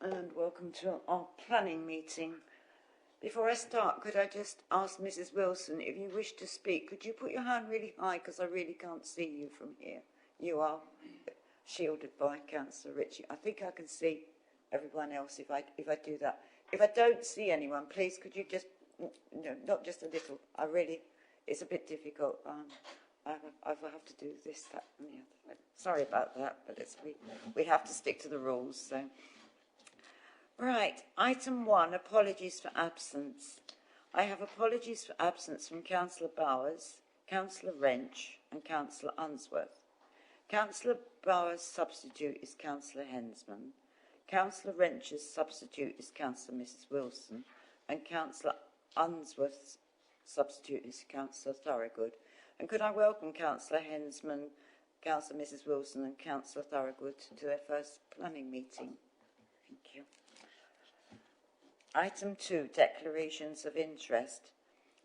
And welcome to our planning meeting. Before I start, could I just ask Mrs. Wilson, if you wish to speak, could you put your hand really high, because I really can't see you from here. You are shielded by Councillor Ritchie. I think I can see everyone else if I do that. If I don't see anyone, please could you just, no, not just a little. It's a bit difficult. I have to do this, that, and the other. Sorry about that, but we have to stick to the rules. So, right, item 1, apologies for absence. I have apologies for absence from Councillor Bowers, Councillor Wrench, and Councillor Unsworth. Councillor Bowers' substitute is Councillor Hensman. Councillor Wrench's substitute is Councillor Mrs. Wilson, and Councillor Unsworth's substitute is Councillor Thorogood. And could I welcome Councillor Hensman, Councillor Mrs. Wilson, and Councillor Thorogood to their first planning meeting. Thank you. Item 2, declarations of interest.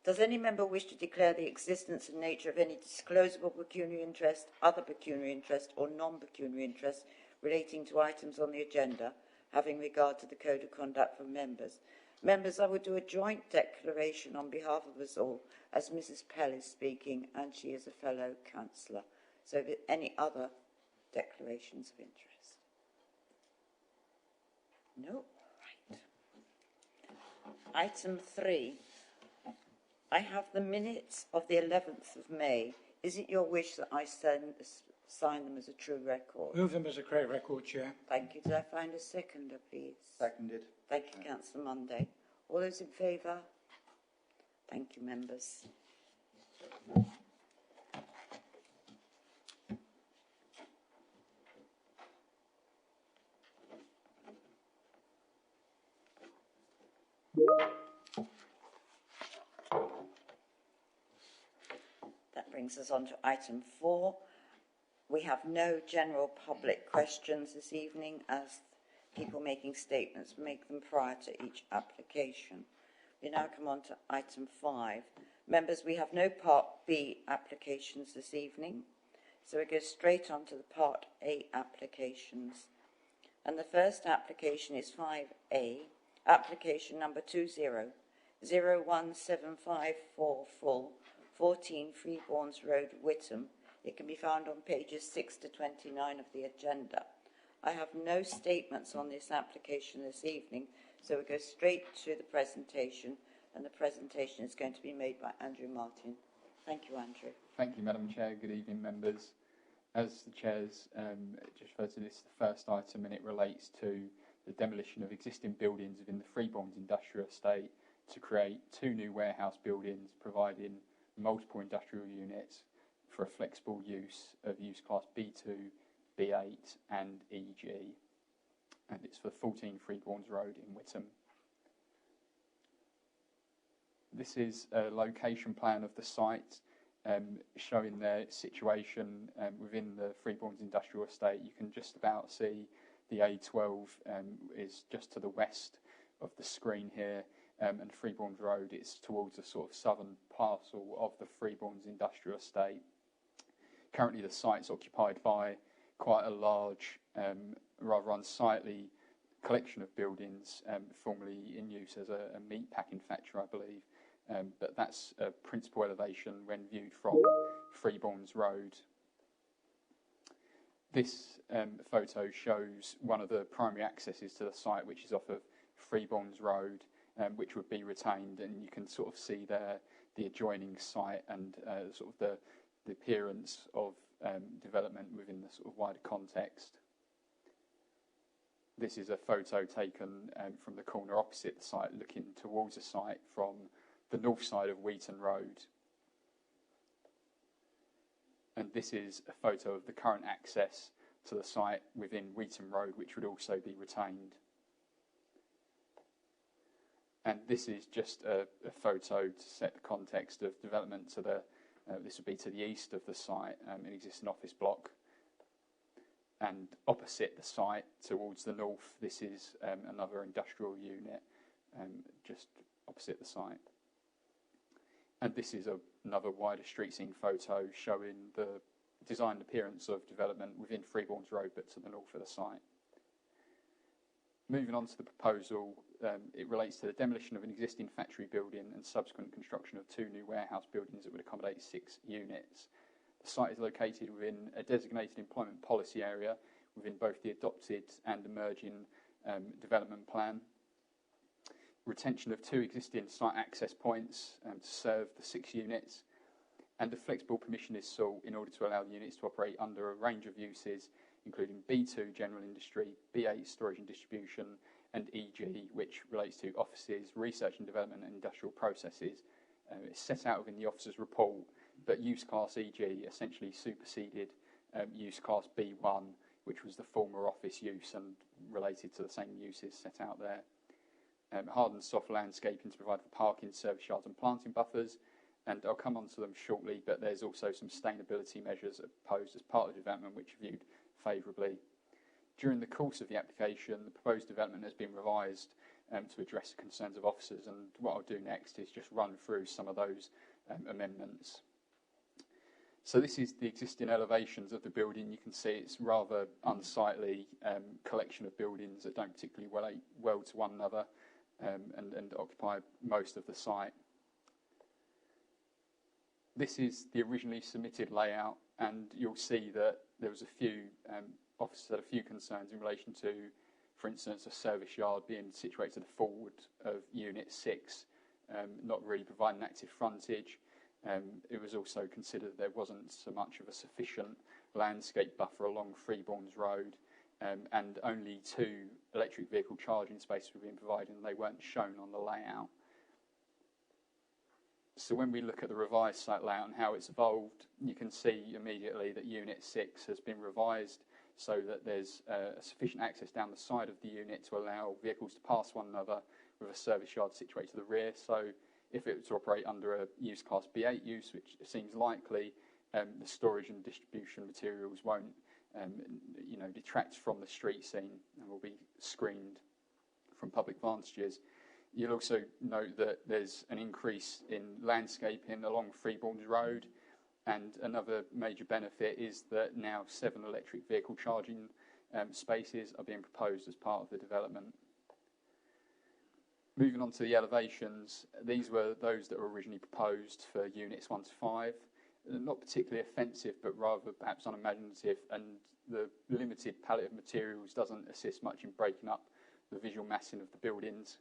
Does any member wish to declare the existence and nature of any disclosable pecuniary interest, other pecuniary interest, or non-pecuniary interest relating to items on the agenda, having regard to the Code of Conduct for members? Members, I will do a joint declaration on behalf of us all, as Mrs. Pell is speaking, and she is a fellow councillor. So, any other declarations of interest? No? Right. Item 3. I have the minutes of the 11th of May. Is it your wish that I sign them as a true record? Move them as a correct record, Chair. Thank you. Did I find a seconder, please? Seconded. Thank you, Councillor Monday. All those in favour? Thank you, members. That brings us on to item 4. We have no general public questions this evening, as people making statements make them prior to each application. We now come on to item 5. Members, we have no Part B applications this evening, so we go straight on to the Part A applications. And the first application is 5A, application number 20017544, 14 Freeborns Road, Whittam. It can be found on pages 6 to 29 of the agenda. I have no statements on this application this evening, so we go straight to the presentation, and the presentation is going to be made by Andrew Martin. Thank you, Andrew. Thank you, Madam Chair. Good evening, members. As the Chair's just referred to, this is the first item, and it relates to the demolition of existing buildings within the Freeborns Industrial Estate to create 2 new warehouse buildings, providing multiple industrial units for a flexible use of use class B2, B8 and EG, and it's for 14 Freeborns Road in Whittam. This is a location plan of the site, showing their situation within the Freeborns Industrial Estate. You can just about see the A12 is just to the west of the screen here, and Freeborns Road is towards the sort of southern parcel of the Freeborns Industrial Estate. Currently the site's occupied by quite a large, rather unsightly collection of buildings, formerly in use as a meat packing factory, I believe. But that's a principal elevation when viewed from Freeborns Road. This photo shows one of the primary accesses to the site, which is off of Freeborns Road, which would be retained, and you can sort of see there the adjoining site and sort of the appearance of development within the sort of wider context. This is a photo taken from the corner opposite the site, looking towards the site from the north side of Wheaton Road. And this is a photo of the current access to the site within Wheaton Road, which would also be retained. And this is just a photo to set the context of development to the this would be to the east of the site, an existing office block. And opposite the site, towards the north, this is another industrial unit, just opposite the site. And this is another wider street scene photo showing the designed appearance of development within Freeborns Road, but to the north of the site. Moving on to the proposal, it relates to the demolition of an existing factory building and subsequent construction of 2 new warehouse buildings that would accommodate 6 units. The site is located within a designated employment policy area within both the adopted and emerging development plan. Retention of 2 existing site access points to serve the 6 units, and a flexible permission is sought in order to allow the units to operate under a range of uses, including B2 general industry, B8 storage and distribution, and EG, which relates to offices, research and development and industrial processes. It's set out within the officer's report, but use class EG essentially superseded use class B1, which was the former office use and related to the same uses set out there. Hard and soft landscaping to provide for parking, service yards and planting buffers, and I'll come on to them shortly, but there's also some sustainability measures proposed as part of the development which are viewed favourably. During the course of the application, the proposed development has been revised to address the concerns of officers, and what I'll do next is just run through some of those amendments. So this is the existing elevations of the building. You can see it's rather unsightly collection of buildings that don't particularly relate well to one another and occupy most of the site. This is the originally submitted layout, and you'll see that there was a few officers had a few concerns in relation to, for instance, a service yard being situated forward of Unit 6, not really providing active frontage. It was also considered there wasn't so much of a sufficient landscape buffer along Freeborns Road, and only 2 electric vehicle charging spaces were being provided, and they weren't shown on the layout. So when we look at the revised site layout and how it's evolved, you can see immediately that Unit 6 has been revised so that there's sufficient access down the side of the unit to allow vehicles to pass one another, with a service yard situated to the rear. So if it was to operate under a use class B8 use, which seems likely, the storage and distribution materials won't detract from the street scene and will be screened from public vantages. You'll also note that there's an increase in landscaping along Freeborns Road, and another major benefit is that now 7 electric vehicle charging spaces are being proposed as part of the development. Moving on to the elevations, these were those that were originally proposed for units 1 to 5. Not particularly offensive, but rather perhaps unimaginative, and the limited palette of materials doesn't assist much in breaking up the visual massing of the buildings.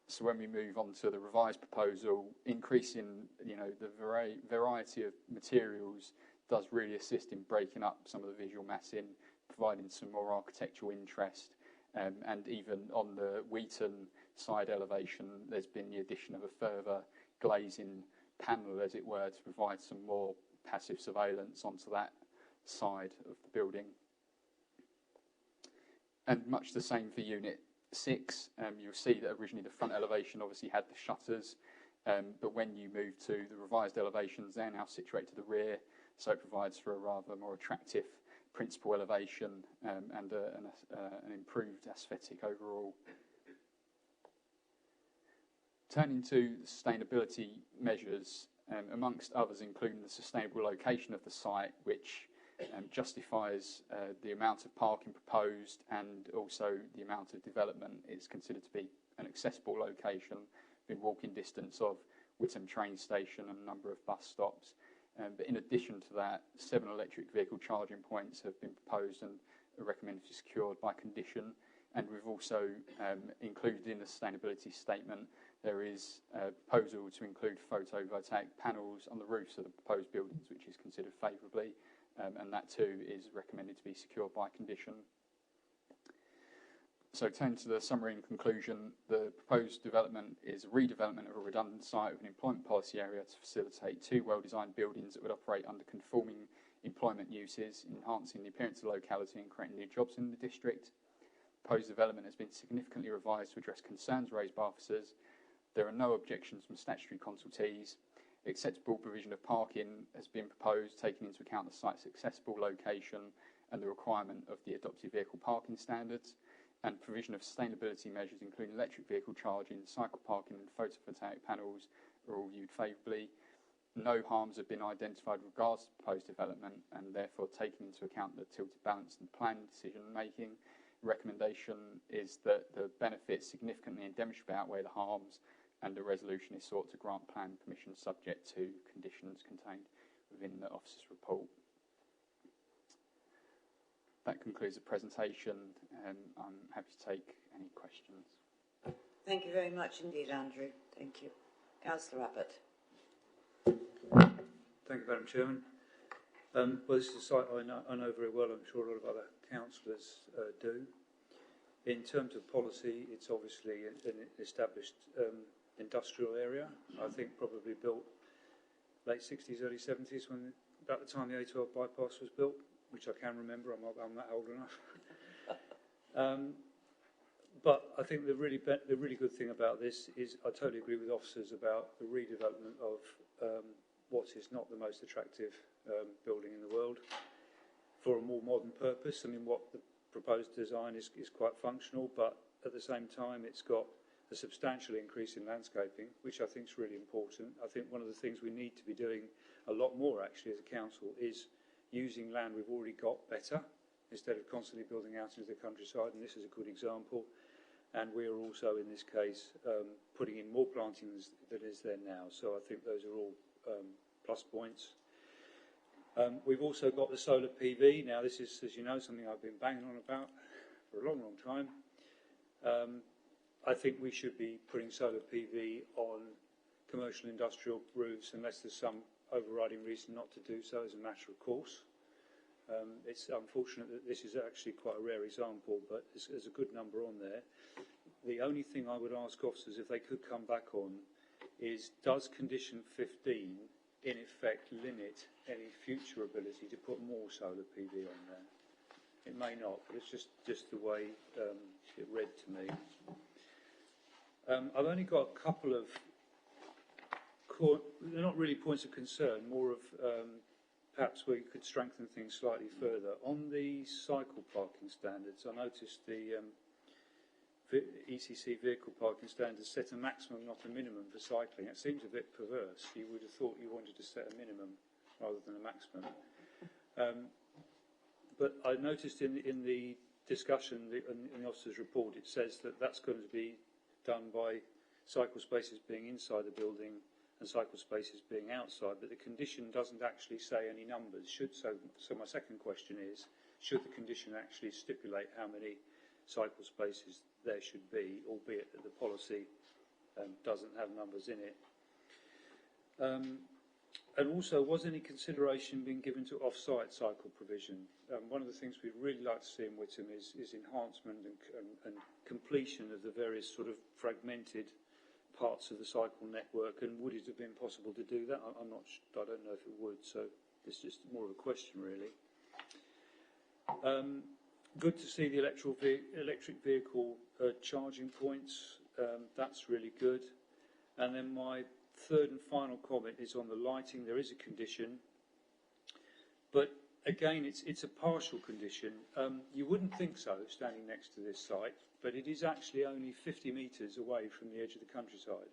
So when we move on to the revised proposal, increasing the variety of materials does really assist in breaking up some of the visual massing, providing some more architectural interest, and even on the Wheaton side elevation, there's been the addition of a further glazing panel, as it were, to provide some more passive surveillance onto that side of the building. And much the same for Unit 6. You'll see that originally the front elevation obviously had the shutters, but when you move to the revised elevations, they're now situated to the rear, so it provides for a rather more attractive principal elevation and an improved aesthetic overall. Turning to the sustainability measures, amongst others including the sustainable location of the site, which justifies the amount of parking proposed and also the amount of development. It's considered to be an accessible location within walking distance of Witham train station and a number of bus stops. But in addition to that, 7 electric vehicle charging points have been proposed and are recommended to be secured by condition. And we've also included in the sustainability statement, there is a proposal to include photovoltaic panels on the roofs of the proposed buildings, which is considered favourably. And that too is recommended to be secured by condition. So turning to the summary and conclusion, the proposed development is a redevelopment of a redundant site with an employment policy area to facilitate 2 well-designed buildings that would operate under conforming employment uses, enhancing the appearance of the locality and creating new jobs in the district. The proposed development has been significantly revised to address concerns raised by officers. There are no objections from statutory consultees. Acceptable provision of parking has been proposed, taking into account the site's accessible location and the requirement of the adopted vehicle parking standards, and provision of sustainability measures including electric vehicle charging, cycle parking and photovoltaic panels are all viewed favourably. No harms have been identified with regards to proposed development, and therefore taking into account the tilted balance and planning decision making, recommendation is that the benefits significantly and demonstrably outweigh the harms, and the resolution is sought to grant planning permission subject to conditions contained within the officer's report. That concludes the presentation. I'm happy to take any questions. Thank you very much indeed, Andrew. Thank you. Councillor Abbott. Thank you, Madam Chairman. Well, this is a site I know very well. I'm sure a lot of other councillors do. In terms of policy, it's obviously an established industrial area. I think probably built late 60s, early 70s, when about the time the A12 bypass was built, which I can remember. I'm that old enough. But I think the really good thing about this is I totally agree with officers about the redevelopment of what is not the most attractive building in the world for a more modern purpose. I mean, what the proposed design is quite functional, but at the same time it's got a substantial increase in landscaping, which I think is really important. I think one of the things we need to be doing a lot more actually as a council is using land we've already got better instead of constantly building out into the countryside, and this is a good example. And we are also in this case putting in more plantings than is there now, so I think those are all plus points. We've also got the solar PV. Now this is, as you know, something I've been banging on about for a long time. I think we should be putting solar PV on commercial industrial roofs unless there's some overriding reason not to do so as a matter of course. It's unfortunate that this is actually quite a rare example, but there's a good number on there. The only thing I would ask officers, if they could come back on, is does condition 15 in effect limit any future ability to put more solar PV on there? It may not, but it's just the way it read to me. I've only got a couple of they're not really points of concern, more of perhaps where you could strengthen things slightly further. On the cycle parking standards, I noticed the ECC vehicle parking standards set a maximum, not a minimum, for cycling. It seems a bit perverse. You would have thought you wanted to set a minimum rather than a maximum. But I noticed in the discussion in the officer's report, it says that that's going to be done by cycle spaces being inside the building and cycle spaces being outside, but the condition doesn't actually say any numbers. So my second question is, should the condition actually stipulate how many cycle spaces there should be, albeit that the policy doesn't have numbers in it? And also, was any consideration being given to off-site cycle provision? One of the things we'd really like to see in Whittam is enhancement and completion of the various sort of fragmented parts of the cycle network, and would it have been possible to do that? I don't know if it would, so it's just more of a question really. Good to see the electric vehicle charging points. That's really good. And then my third and final comment is on the lighting. There is a condition, but again, it's a partial condition. You wouldn't think so, standing next to this site, but it is actually only 50 metres away from the edge of the countryside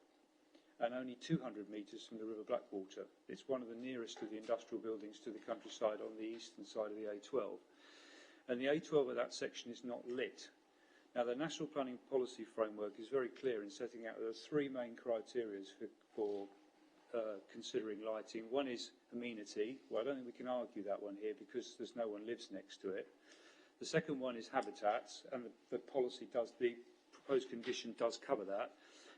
and only 200 metres from the River Blackwater. It's one of the nearest of the industrial buildings to the countryside on the eastern side of the A12. And the A12 of that section is not lit. Now, the National Planning Policy Framework is very clear in setting out there are three main criteria for considering lighting. One is amenity. Well, I don't think we can argue that one here because there's no one lives next to it. The second one is habitats, and the proposed condition does cover that.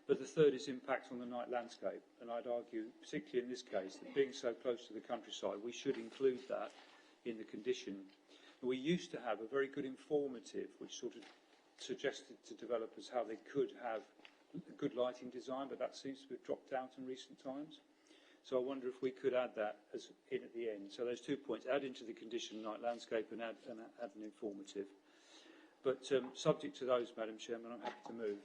But the third is impact on the night landscape. And I'd argue, particularly in this case, that being so close to the countryside, we should include that in the condition. We used to have a very good informative, which sort of suggested to developers how they could have a good lighting design, but that seems to have dropped out in recent times. So I wonder if we could add that as in at the end. So those 2 points, add into the condition night landscape and add an informative. But subject to those, Madam Chairman, I'm happy to move.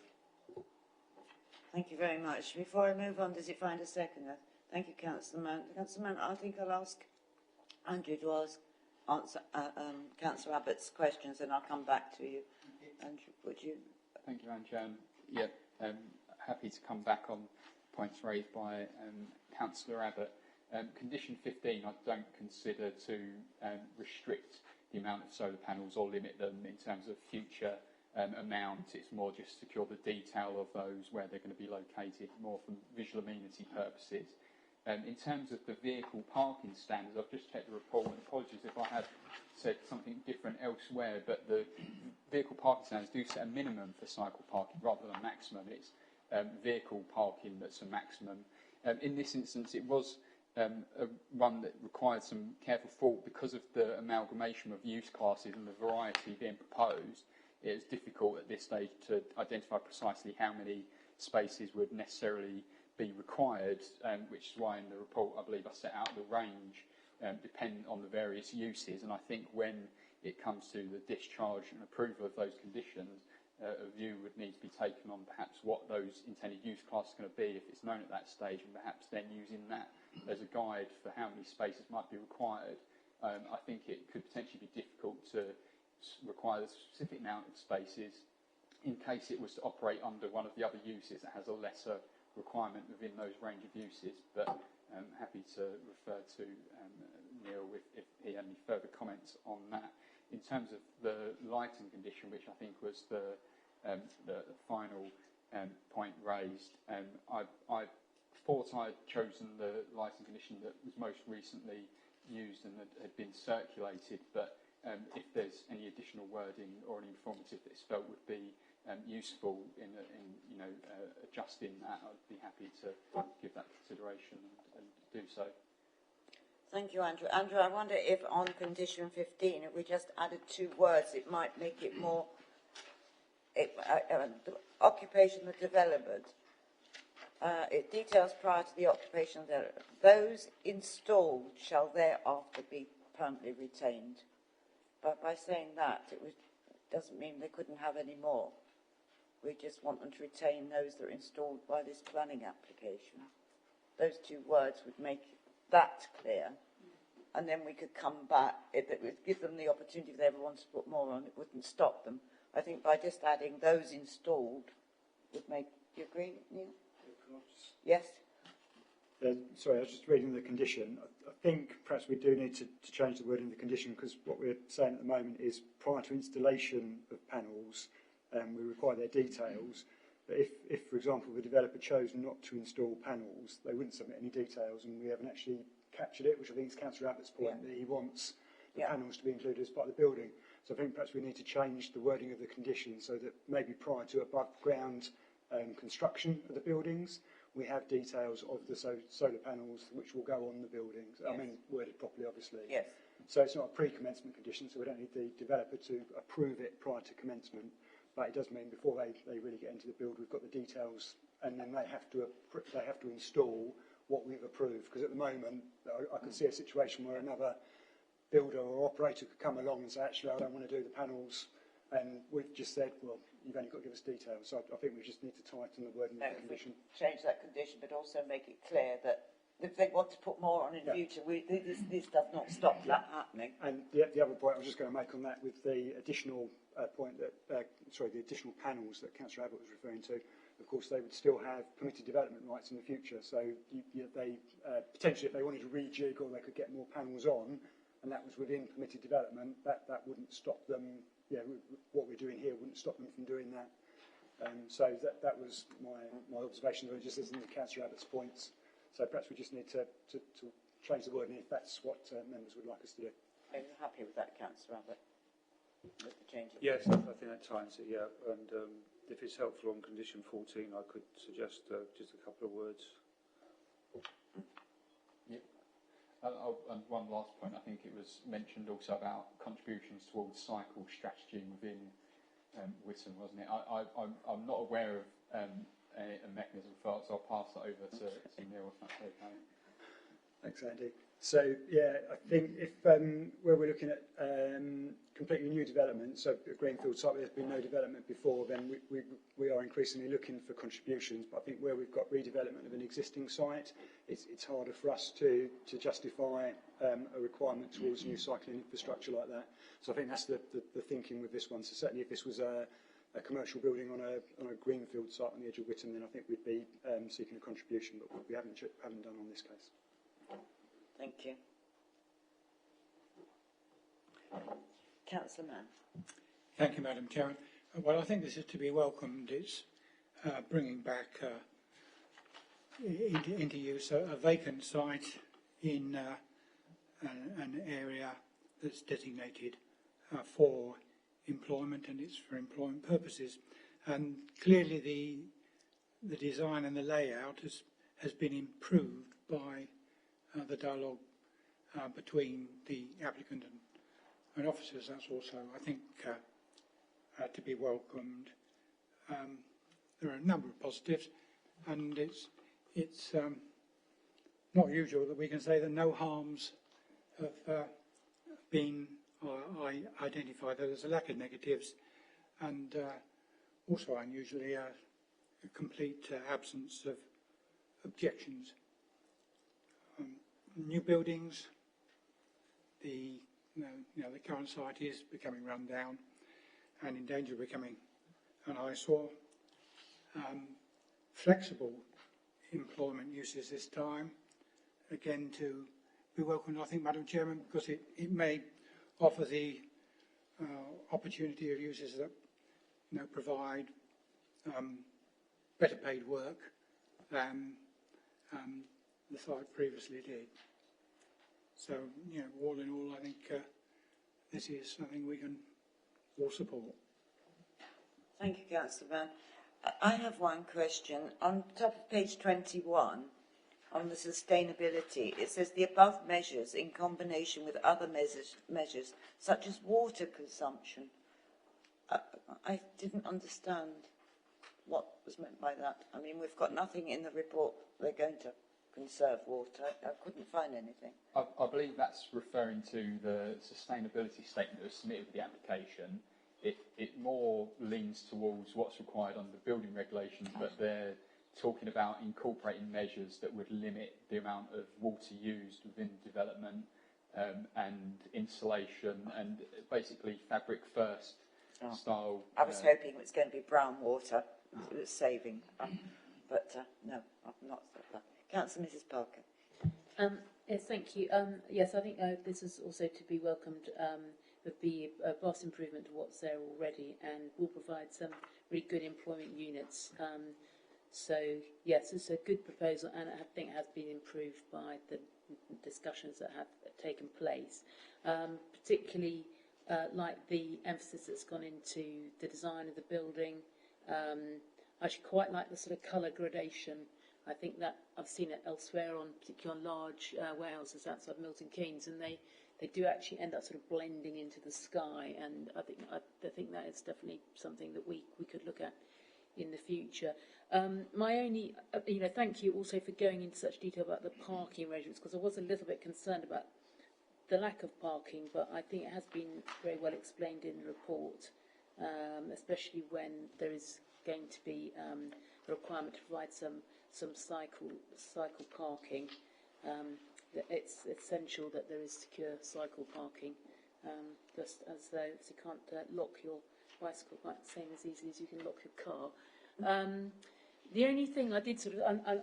Thank you very much. Before I move on, does it find a seconder? Thank you, Councillor Mount. Councillor Mount, I think I'll ask Andrew to answer Councillor Abbott's questions, and I'll come back to you. Andrew, would you? Thank you, Madam Chairman. Yeah, happy to come back on points raised by Councillor Abbott. Condition 15 I don't consider to restrict the amount of solar panels or limit them in terms of future amount. It's more just secure the detail of those, where they're going to be located, more from visual amenity purposes. In terms of the vehicle parking standards, I've just checked the report, and apologies if I have said something different elsewhere, but the vehicle parking standards do set a minimum for cycle parking rather than a maximum. It's vehicle parking that's a maximum. In this instance, it was one that required some careful thought because of the amalgamation of use classes and the variety being proposed. It is difficult at this stage to identify precisely how many spaces would necessarily be required, which is why in the report I believe I set out the range dependent on the various uses. And I think when it comes to the discharge and approval of those conditions, a view would need to be taken on perhaps what those intended use classes are going to be if it's known at that stage, and perhaps then using that as a guide for how many spaces might be required. I think it could potentially be difficult to require a specific amount of spaces in case it was to operate under one of the other uses that has a lesser requirement within those range of uses. But I'm happy to refer to Neil if he had any further comments on that. In terms of the lighting condition, which I think was the final point raised, I thought I'd chosen the lighting condition that was most recently used and that had been circulated, but if there's any additional wording or any informative that is felt would be useful in adjusting that, I'd be happy to give that consideration and do so. Thank you, Andrew. Andrew, I wonder if on condition 15, if we just added 2 words, it might make it more the occupation of development. It details prior to the occupation of development. Those installed shall thereafter be permanently retained. But by saying that, doesn't mean they couldn't have any more. We just want them to retain those that are installed by this planning application. Those 2 words would make that clear, and then we could come back. If it would give them the opportunity, if they ever wanted to put more on, it wouldn't stop them. I think by just adding those installed would make. Do you agree, Neil? Yes. Sorry, I was just reading the condition. I think perhaps we do need to change the word in the condition, because what we're saying at the moment is prior to installation of panels, we require their details. But if, for example, the developer chose not to install panels, they wouldn't submit any details, and we haven't actually captured it, which I think is Councillor Abbott's point, that he wants the panels to be included as part of the building. So I think perhaps we need to change the wording of the condition so that maybe prior to above ground construction of the buildings, we have details of the solar panels which will go on the buildings. Yes. I mean, worded properly, obviously. Yes. So it's not a pre-commencement condition, so we don't need the developer to approve it prior to commencement. But it does mean before they really get into the build, we've got the details, and then they have to install what we've approved. Because at the moment, I could see a situation where another builder or operator could come along and say, actually, I don't want to do the panels, and we've just said, well, you've only got to give us details. So I think we just need to tighten the wording of the condition. Change that condition, but also make it clear that if they want to put more on in future, this does not stop that happening. And the other point I was just going to make on that, with the additional point that, the additional panels that Councillor Abbott was referring to, of course, they would still have permitted development rights in the future. So they potentially, if they wanted to rejig, or they could get more panels on, and that was within permitted development, that wouldn't stop them. What we're doing here wouldn't stop them from doing that. So that was my observation, just listening to Councillor Abbott's points. So perhaps we just need to change the wording if that's what members would like us to do. Are you happy with that, Councillor Abbott? With the change? Yes, I think that tightens it, yeah. And if it's helpful on condition 14, I could suggest just a couple of words. Yeah. And one last point, I think it was mentioned also about contributions towards cycle strategy within Witten, wasn't it? I'm not aware of a mechanism for that, so I'll pass that over to Neil if that's okay. Thanks, Andy. So, I think if where we're looking at completely new development, so a greenfield site where there's been no development before, then we are increasingly looking for contributions. But I think where we've got redevelopment of an existing site, it's harder for us to justify a requirement towards new cycling infrastructure like that. So I think that's the thinking with this one. So certainly if this was a commercial building on a greenfield site on the edge of Witten, then I think we'd be seeking a contribution, but we haven't done on this case. Thank you. Councillor Mann. Thank you, Madam Chairman. Well, I think this is to be welcomed. It's bringing back into use a vacant site in an area that's designated for employment, and it's for employment purposes. And clearly the design and the layout has been improved by the dialogue between the applicant and officers. That's also, I think, to be welcomed. There are a number of positives, and it's not usual that we can say that no harms have been identified. There's a lack of negatives, and also unusually a complete absence of objections. New buildings, the current site is becoming run down and in danger of becoming an eyesore. Flexible employment uses this time, again, to be welcomed, I think, Madam Chairman, because it may offer the opportunity of users that provide better paid work than the site previously did. So, all in all, I think this is something we can all support. Thank you, Councillor Mann. I have one question. On top of page 21, on the sustainability, it says the above measures in combination with other measures such as water consumption. I didn't understand what was meant by that. I mean, we've got nothing in the report. They're going to conserve water. I couldn't find anything. I believe that's referring to the sustainability statement that was submitted with the application. It more leans towards what's required under the building regulations, but they're talking about incorporating measures that would limit the amount of water used within development and insulation and basically fabric first style. I was hoping it was going to be brown water. It was saving, but no, I've not thought that. Councillor Mrs Parker. Yes, thank you. Yes, I think this is also to be welcomed. Would be a vast improvement to what's there already, and will provide some really good employment units. So yes, it's a good proposal, and I think it has been improved by the discussions that have taken place. Particularly like the emphasis that's gone into the design of the building. I actually quite like the sort of colour gradation. I think that I've seen it elsewhere, particularly on large warehouses outside Milton Keynes, and they do actually end up sort of blending into the sky. And I think that is definitely something that we could look at in the future. My only, thank you also for going into such detail about the parking arrangements, because I was a little bit concerned about the lack of parking, but I think it has been very well explained in the report, especially when there is going to be a requirement to provide some cycle parking. It's essential that there is secure cycle parking, just as though you can't lock your bicycle quite the same as easily as you can lock your car. The only thing I did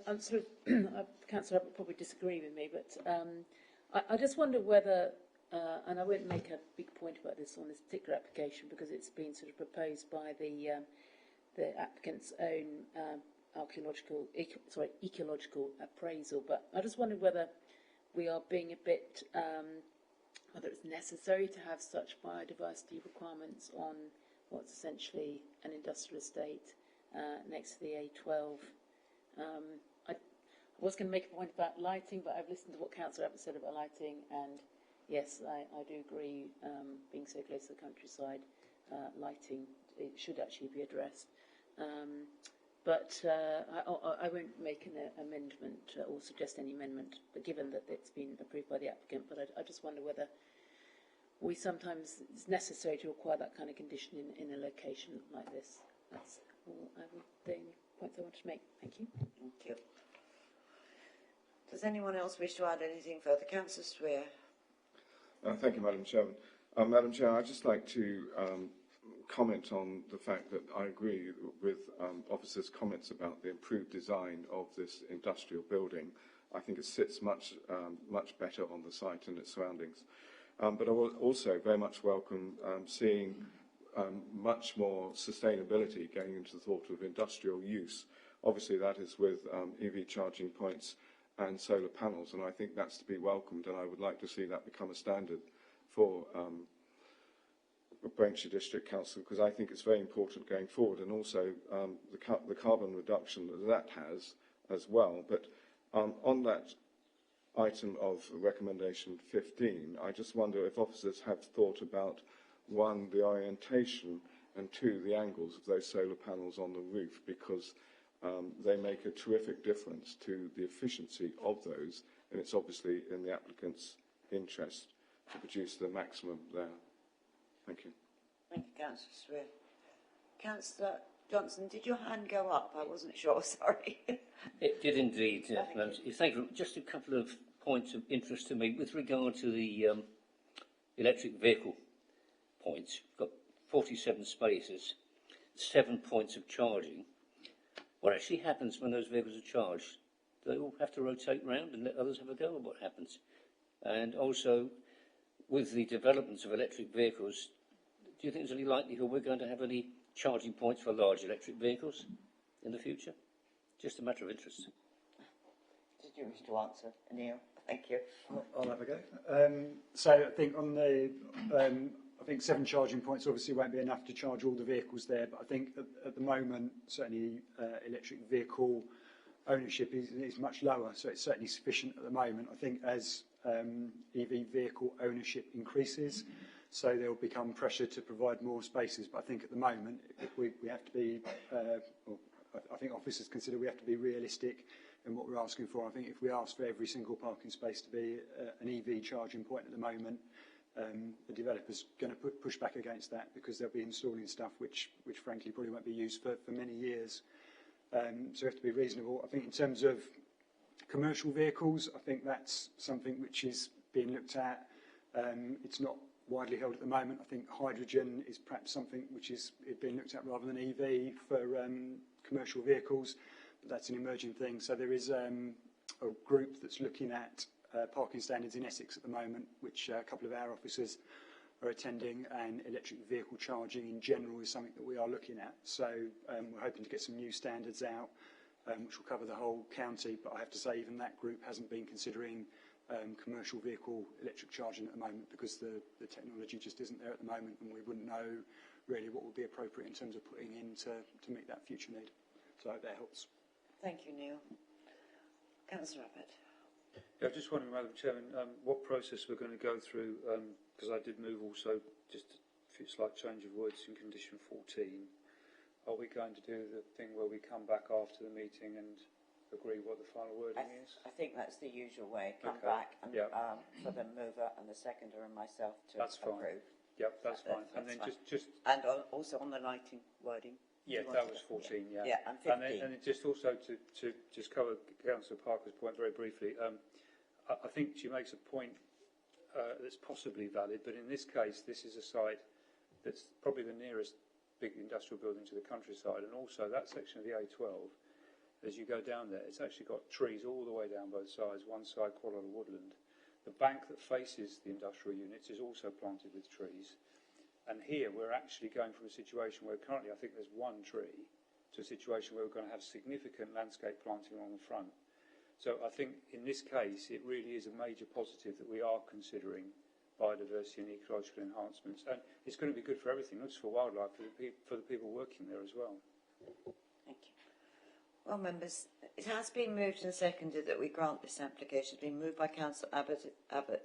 I'm sort of, Councillor would probably disagree with me, but I just wonder whether, and I won't make a big point about this on this particular application because it's been sort of proposed by the applicant's own ecological appraisal, but I just wondered whether we are being a bit, whether it's necessary to have such biodiversity requirements on what's essentially an industrial estate next to the A12. I was going to make a point about lighting, but I've listened to what Councillor Abbott said about lighting, and yes, I do agree, being so close to the countryside, lighting, it should actually be addressed. But I won't make an amendment or suggest any amendment, but given that it's been approved by the applicant, but I just wonder whether we sometimes, it's necessary to require that kind of condition in a location like this. That's all the only points I want to make. Thank you. Thank you. Does anyone else wish to add anything further? Councillor Spray. Thank you, Madam Chairman. Madam Chair, I'd just like to comment on the fact that I agree with officers' comments about the improved design of this industrial building. I think it sits much better on the site and its surroundings. But I will also very much welcome seeing much more sustainability going into the thought of industrial use. Obviously, that is with EV charging points and solar panels, and I think that's to be welcomed, and I would like to see that become a standard for Braintree District Council, because I think it's very important going forward, and also the carbon reduction that has as well. But on that item of recommendation 15, I just wonder if officers have thought about, one, the orientation, and two, the angles of those solar panels on the roof, because they make a terrific difference to the efficiency of those, and it's obviously in the applicant's interest to produce the maximum there. Thank you. Thank you, Councillor Spray. Councillor Johnson, did your hand go up? I wasn't sure, sorry. It did indeed. Thank you. Just a couple of points of interest to me with regard to the electric vehicle points. We've got 47 spaces, 7 points of charging. What actually happens when those vehicles are charged? Do they all have to rotate round and let others have a go, or what happens? And also, with the developments of electric vehicles, do you think there's any likelihood we're going to have any charging points for large electric vehicles in the future? Just a matter of interest. Did you wish to answer, Neil? Thank you. I'll have a go. So I think on the, I think 7 charging points obviously won't be enough to charge all the vehicles there, but I think at the moment, certainly electric vehicle ownership is much lower, so it's certainly sufficient at the moment. I think as EV vehicle ownership increases, so there will become pressure to provide more spaces. But I think at the moment, we have to be, I think officers consider we have to be realistic in what we're asking for. I think if we ask for every single parking space to be an EV charging point at the moment, the developer's going to push back against that, because they'll be installing stuff which frankly probably won't be used for many years. So we have to be reasonable. I think in terms of commercial vehicles, I think that's something which is being looked at. It's not widely held at the moment. I think hydrogen is perhaps something which is being looked at rather than EV for commercial vehicles, but that's an emerging thing. So there is a group that's looking at parking standards in Essex at the moment, which a couple of our officers are attending, and electric vehicle charging in general is something that we are looking at. So we're hoping to get some new standards out, which will cover the whole county, but I have to say even that group hasn't been considering commercial vehicle electric charging at the moment, because the technology just isn't there at the moment, and we wouldn't know really what would be appropriate in terms of putting in to meet that future need. So I hope that helps. Thank you, Neil. Councillor Abbott. Yeah, I just wondering, Madam Chairman, what process we're going to go through, because I did move also just a few slight change of words in condition 14. Are we going to do the thing where we come back after the meeting and agree what the final wording is? I think that's the usual way. Come Okay. back and for the mover and the seconder and myself to approve. Yep, that's fine. And then fine. just and also on the lighting wording. yeah, that was 14. Yeah, yeah, and 15. And then just also to just cover Councillor Parker's point very briefly. I think she makes a point that's possibly valid, but in this case, this is a site that's probably the nearest big industrial building to the countryside, and also that section of the A12. As you go down there, it's actually got trees all the way down both sides, one side quite a lot of woodland. The bank that faces the industrial units is also planted with trees. And here we're actually going from a situation where currently I think there's one tree to a situation where we're going to have significant landscape planting along the front. So I think in this case it really is a major positive that we are considering biodiversity and ecological enhancements. And it's going to be good for everything, not just for wildlife, for the people working there as well. Thank you. Well, members, it has been moved and seconded that we grant this application. It's been moved by Councillor Abbott,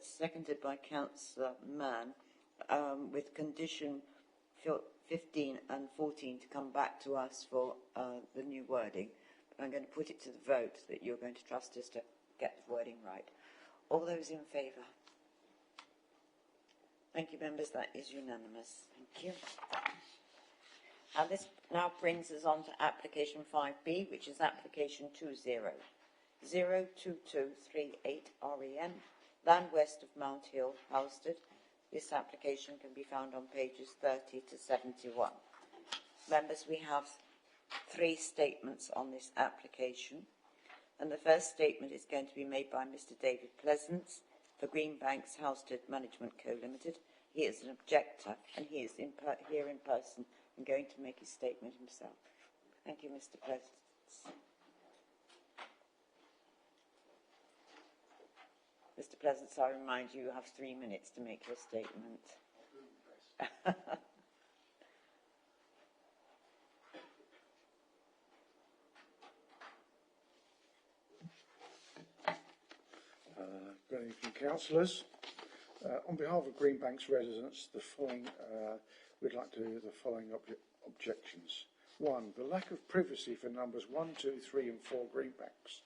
seconded by Councillor Mann, with condition 15 and 14 to come back to us for the new wording. But I'm going to put it to the vote that you're going to trust us to get the wording right. All those in favour? Thank you, members. That is unanimous. Thank you. And this now brings us on to application 5B, which is application 20-02238 REN, land west of Mount Hill, Halstead. This application can be found on pages 30 to 71. Members, we have 3 statements on this application. And the first statement is going to be made by Mr David Pleasance, for Greenbanks Housestead Management Co Limited. He is an objector and he is here in person and going to make his statement himself. Thank you, Mr. President. Mr. Pleasance, I remind you, you have 3 minutes to make your statement. Good evening, councillors. On behalf of Greenbanks residents, we'd like to do the following objections. 1. The lack of privacy for numbers 1, 2, 3 and 4 Greenbanks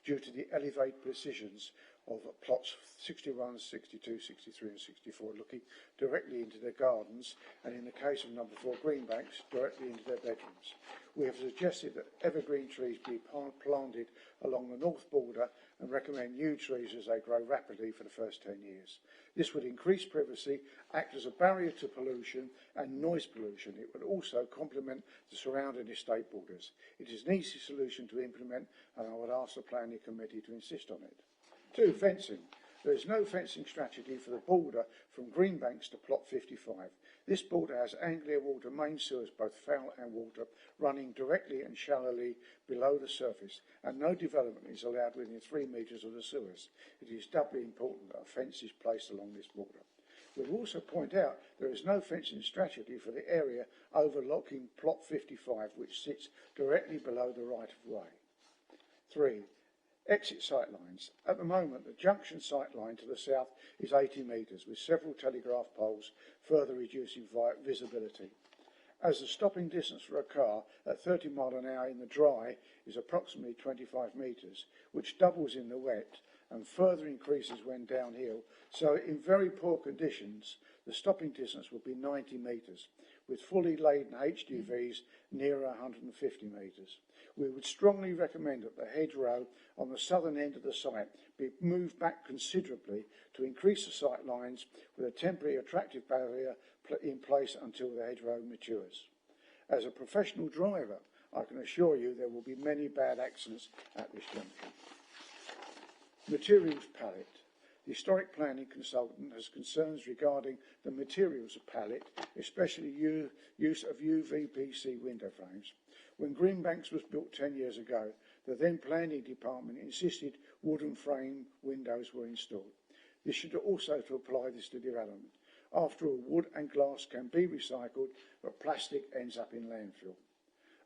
due to the elevated positions of plots 61, 62, 63 and 64 looking directly into their gardens, and in the case of number 4 Greenbanks, directly into their bedrooms. We have suggested that evergreen trees be planted along the north border and recommend new trees as they grow rapidly for the first 10 years. This would increase privacy, act as a barrier to pollution and noise pollution. It would also complement the surrounding estate borders. It is an easy solution to implement, and I would ask the planning committee to insist on it. 2. Fencing. There is no fencing strategy for the border from Greenbanks to plot 55. This border has Anglia Water main sewers, both foul and water, running directly and shallowly below the surface, and no development is allowed within 3 metres of the sewers. It is doubly important that a fence is placed along this border. We will also point out there is no fencing strategy for the area overlooking plot 55, which sits directly below the right-of-way. 3. Exit sight lines. At the moment, the junction sight line to the south is 80 metres, with several telegraph poles further reducing visibility. As the stopping distance for a car at 30 miles an hour in the dry is approximately 25 metres, which doubles in the wet and further increases when downhill, so in very poor conditions, the stopping distance would be 90 metres, with fully laden HGVs nearer 150 metres. We would strongly recommend that the hedgerow on the southern end of the site be moved back considerably to increase the sight lines, with a temporary attractive barrier in place until the hedgerow matures. As a professional driver, I can assure you there will be many bad accidents at this junction. Materials palette. The historic planning consultant has concerns regarding the materials of palette, especially use of UVPC window frames. When Greenbanks was built 10 years ago, the then planning department insisted wooden frame windows were installed. This should also apply this to development. After all, wood and glass can be recycled, but plastic ends up in landfill.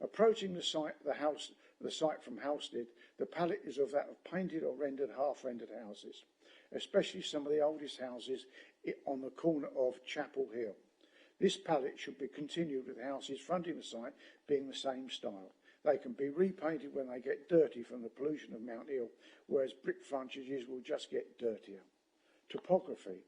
Approaching the site from Housestead, the palette is of that of painted or rendered, half-rendered houses, especially some of the oldest houses on the corner of Chapel Hill. This palette should be continued with houses fronting the site being the same style. They can be repainted when they get dirty from the pollution of Mount Hill, whereas brick frontages will just get dirtier. Topography.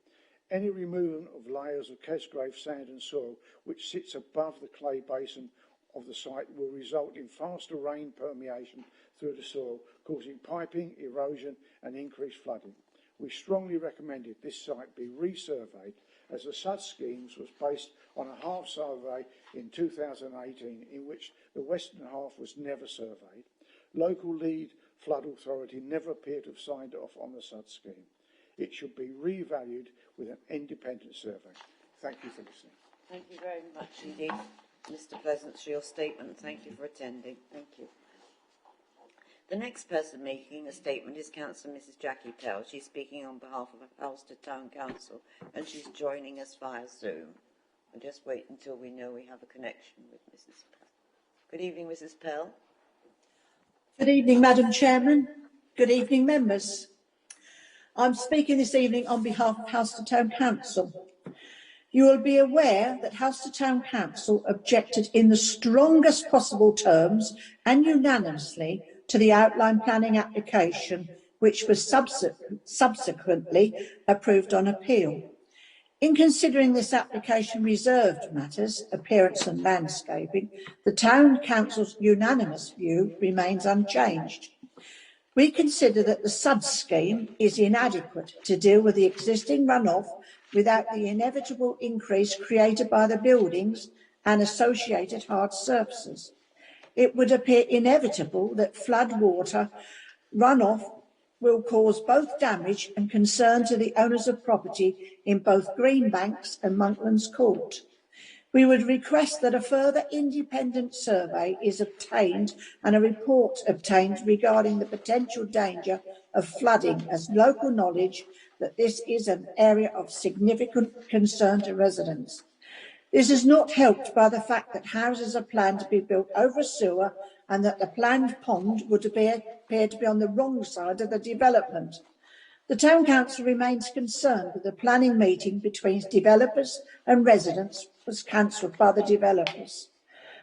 Any removal of layers of Kesgrave sand and soil which sits above the clay basin of the site will result in faster rain permeation through the soil, causing piping, erosion and increased flooding. We strongly recommended this site be resurveyed, as the SUD schemes was based on a half survey in 2018 in which the western half was never surveyed. Local lead flood authority never appeared to have signed off on the SUD scheme. It should be revalued with an independent survey. Thank you for listening. Thank you very much indeed, Mr. Pleasance, for your statement. Thank you for attending. Thank you. The next person making a statement is Councillor Mrs Jackie Pell. She's speaking on behalf of Housestead Town Council and she's joining us via Zoom. We'll just wait until we know we have a connection with Mrs Pell. Good evening, Mrs Pell. Good evening, Madam Chairman. Good evening, members. I'm speaking this evening on behalf of Housestead Town Council. You will be aware that Housestead Town Council objected in the strongest possible terms and unanimously to the outline planning application, which was subsequently approved on appeal. In considering this application reserved matters, appearance and landscaping, the Town Council's unanimous view remains unchanged. We consider that the SUD scheme is inadequate to deal with the existing runoff without the inevitable increase created by the buildings and associated hard surfaces. It would appear inevitable that flood water runoff will cause both damage and concern to the owners of property in both Greenbanks and Monklands Court. We would request that a further independent survey is obtained and a report obtained regarding the potential danger of flooding, as local knowledge that this is an area of significant concern to residents. This is not helped by the fact that houses are planned to be built over a sewer and that the planned pond would appear to be on the wrong side of the development. The Town Council remains concerned that the planning meeting between developers and residents was cancelled by the developers.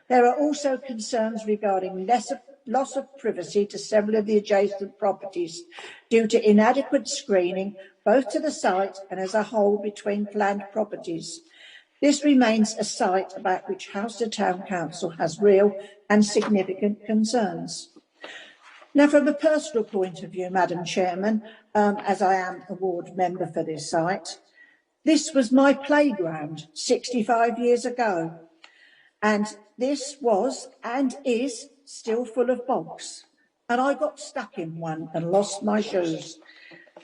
There are also concerns regarding loss of privacy to several of the adjacent properties due to inadequate screening both to the site and as a whole between planned properties. This remains a site about which Howster Town Council has real and significant concerns. Now, from a personal point of view, Madam Chairman, as I am a ward member for this site, this was my playground 65 years ago, and this was and is still full of bogs, and I got stuck in one and lost my shoes.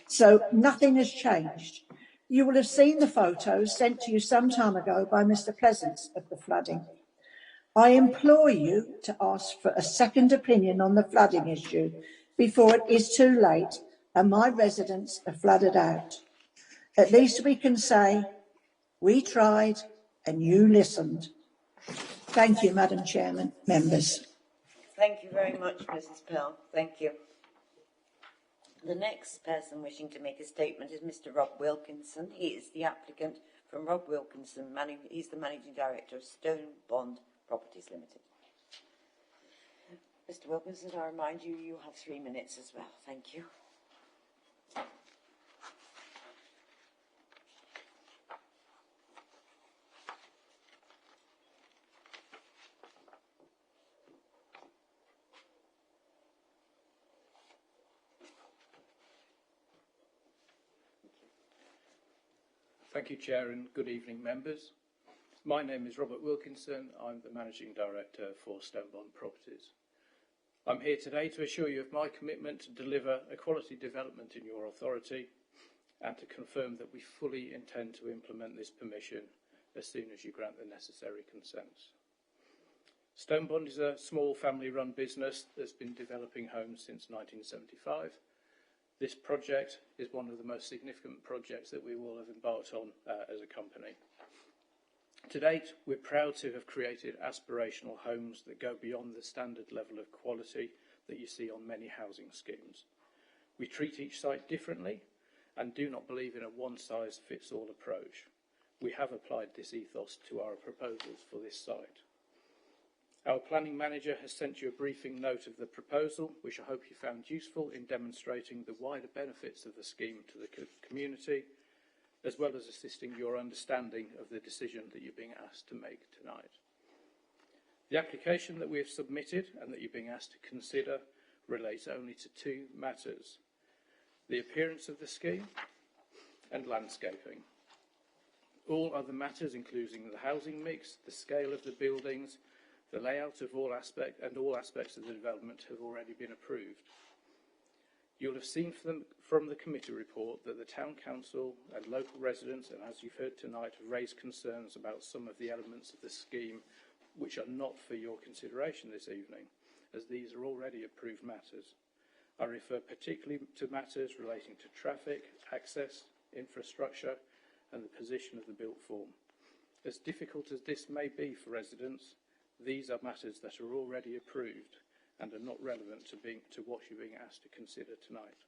So nothing has changed. You will have seen the photos sent to you some time ago by Mr Pleasance of the flooding. I implore you to ask for a second opinion on the flooding issue before it is too late and my residents are flooded out. At least we can say, we tried and you listened. Thank you, Madam Chairman, members. Thank you very much, Mrs Pell. Thank you. The next person wishing to make a statement is Mr Rob Wilkinson. He is the applicant from Rob Wilkinson. He's the Managing Director of Stone Bond Properties Limited. Mr Wilkinson, I remind you, you have 3 minutes as well. Thank you. Thank you, Chair, and good evening, members. My name is Robert Wilkinson. I'm the Managing Director for Stone Bond Properties. I'm here today to assure you of my commitment to deliver a quality development in your authority and to confirm that we fully intend to implement this permission as soon as you grant the necessary consents. Stone Bond is a small family-run business that's been developing homes since 1975. This project is one of the most significant projects that we will have embarked on as a company. To date, we're proud to have created aspirational homes that go beyond the standard level of quality that you see on many housing schemes. We treat each site differently and do not believe in a one-size-fits-all approach. We have applied this ethos to our proposals for this site. Our planning manager has sent you a briefing note of the proposal, which I hope you found useful in demonstrating the wider benefits of the scheme to the community, as well as assisting your understanding of the decision that you're being asked to make tonight. The application that we have submitted and that you're being asked to consider relates only to 2 matters: the appearance of the scheme and landscaping. All other matters, including the housing mix, the scale of the buildings, the layout of all aspects of the development, have already been approved. You'll have seen from the committee report that the Town Council and local residents, and as you've heard tonight, have raised concerns about some of the elements of the scheme which are not for your consideration this evening, as these are already approved matters. I refer particularly to matters relating to traffic, access, infrastructure, and the position of the built form. As difficult as this may be for residents, these are matters that are already approved and are not relevant to what you're being asked to consider tonight.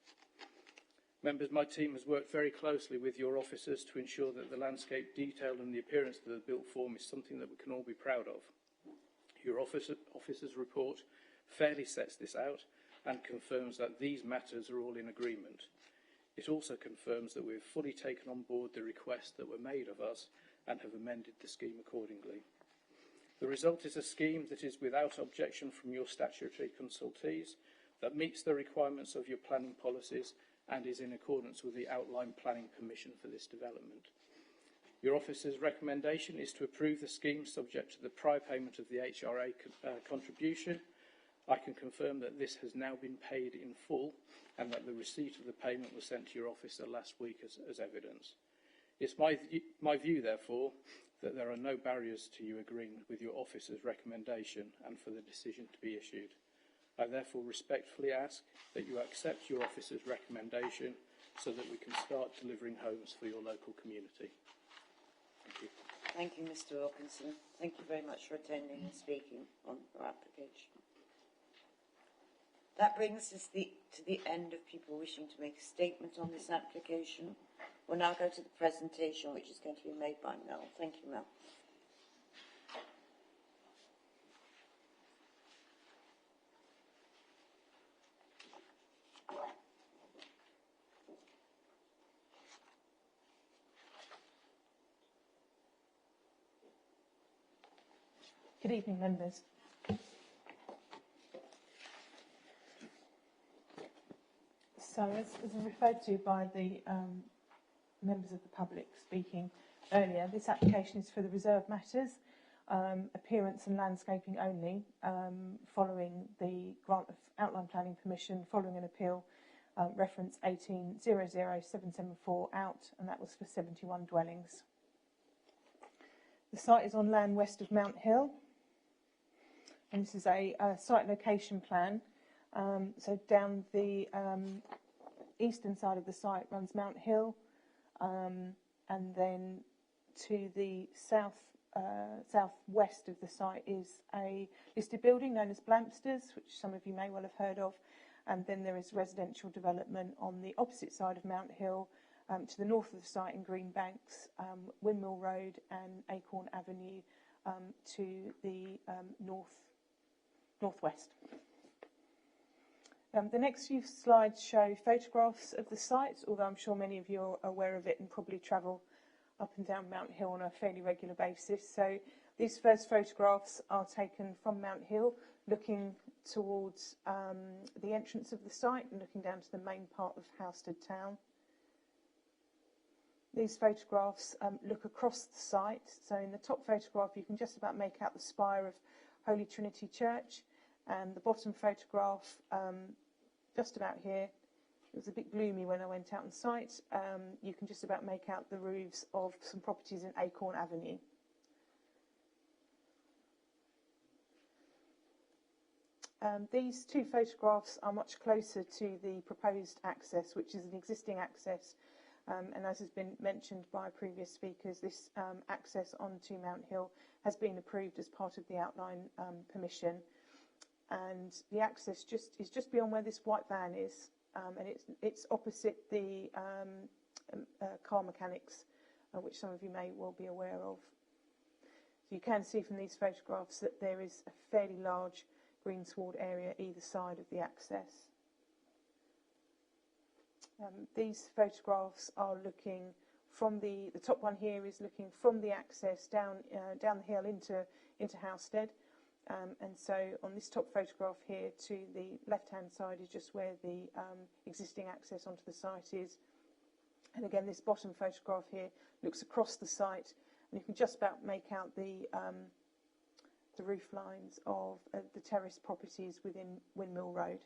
Members, my team has worked very closely with your officers to ensure that the landscape detail and the appearance of the built form is something that we can all be proud of. Your officer's report fairly sets this out and confirms that these matters are all in agreement. It also confirms that we have fully taken on board the requests that were made of us and have amended the scheme accordingly. The result is a scheme that is without objection from your statutory consultees, that meets the requirements of your planning policies and is in accordance with the outline planning permission for this development. Your officer's recommendation is to approve the scheme subject to the prior payment of the HRA contribution. I can confirm that this has now been paid in full and that the receipt of the payment was sent to your officer last week as evidence. It's my view, therefore, that there are no barriers to you agreeing with your officer's recommendation and for the decision to be issued. I therefore respectfully ask that you accept your officer's recommendation so that we can start delivering homes for your local community. Thank you. Thank you, Mr Wilkinson. Thank you very much for attending and speaking on our application. That brings us to the end of people wishing to make a statement on this application. We'll now go to the presentation, which is going to be made by Mel. Thank you, Mel. Good evening, members. So, as referred to by the members of the public speaking earlier, this application is for the reserve matters, appearance and landscaping only, following the grant of outline planning permission following an appeal, reference 1800774 out, and that was for 71 dwellings. The site is on land west of Mount Hill, and this is a site location plan. So down the eastern side of the site runs Mount Hill, and then to the southwest of the site is a listed building known as Blampsters, which some of you may well have heard of, and then there is residential development on the opposite side of Mount Hill, to the north of the site in Greenbanks, Windmill Road and Acorn Avenue to the northwest. The next few slides show photographs of the site, although I'm sure many of you are aware of it and probably travel up and down Mount Hill on a fairly regular basis. So these first photographs are taken from Mount Hill, looking towards the entrance of the site and looking down to the main part of Howstead town. These photographs look across the site. So in the top photograph, you can just about make out the spire of Holy Trinity Church, and the bottom photograph, just about here, it was a bit gloomy when I went out on site. You can just about make out the roofs of some properties in Acorn Avenue. These two photographs are much closer to the proposed access, which is an existing access. And as has been mentioned by previous speakers, this access onto Mount Hill has been approved as part of the outline permission. And the access is just beyond where this white van is, and it's opposite the car mechanics, which some of you may well be aware of. So you can see from these photographs that there is a fairly large greensward area either side of the access. These photographs are looking from the top one here is looking from the access down the hill into Howstead. And so on this top photograph here to the left-hand side is just where the existing access onto the site is. And again, this bottom photograph here looks across the site, and you can just about make out the roof lines of the terrace properties within Windmill Road.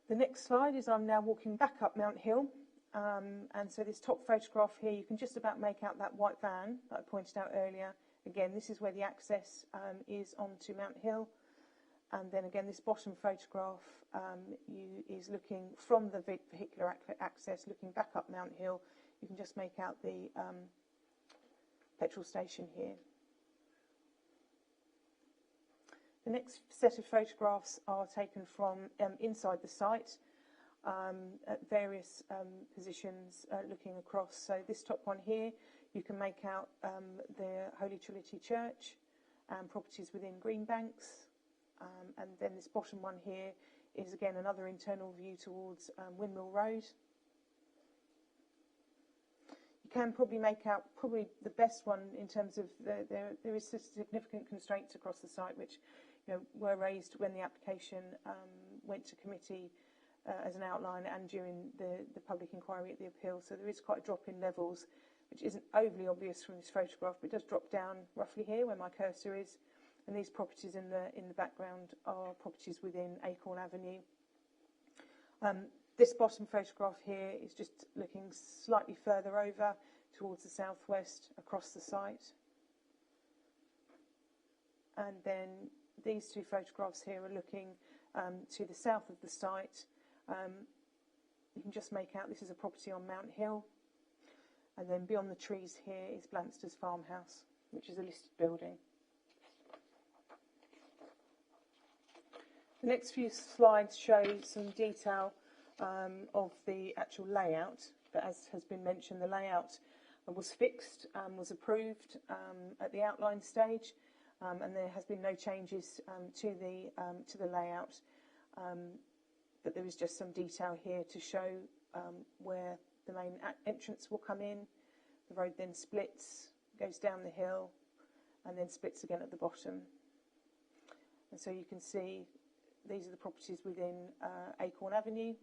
The next slide is I'm now walking back up Mount Hill. And so this top photograph here, you can just about make out that white van that I pointed out earlier. Again, this is where the access is onto Mount Hill. And then again, this bottom photograph is looking from the vehicular access, looking back up Mount Hill. You can just make out the petrol station here. The next set of photographs are taken from inside the site at various positions looking across. So this top one here, you can make out the Holy Trinity Church and properties within Greenbanks. And then this bottom one here is again another internal view towards Windmill Road. You can probably make out the best one in terms of there is significant constraints across the site which were raised when the application went to committee as an outline and during the public inquiry at the appeal. So there is quite a drop in levels, which isn't overly obvious from this photograph, but it does drop down roughly here where my cursor is. And these properties in the background are properties within Acorn Avenue. This bottom photograph here is just looking slightly further over towards the southwest across the site. And then these two photographs here are looking to the south of the site. You can just make out this is a property on Mount Hill. And then beyond the trees here is Blamster's Farmhouse, which is a listed building. The next few slides show some detail of the actual layout, but as has been mentioned, the layout was fixed, was approved at the outline stage, and there has been no changes to the layout, but there is just some detail here to show where the main entrance will come in. The road then splits, goes down the hill, and then splits again at the bottom. And so you can see these are the properties within Acorn Avenue,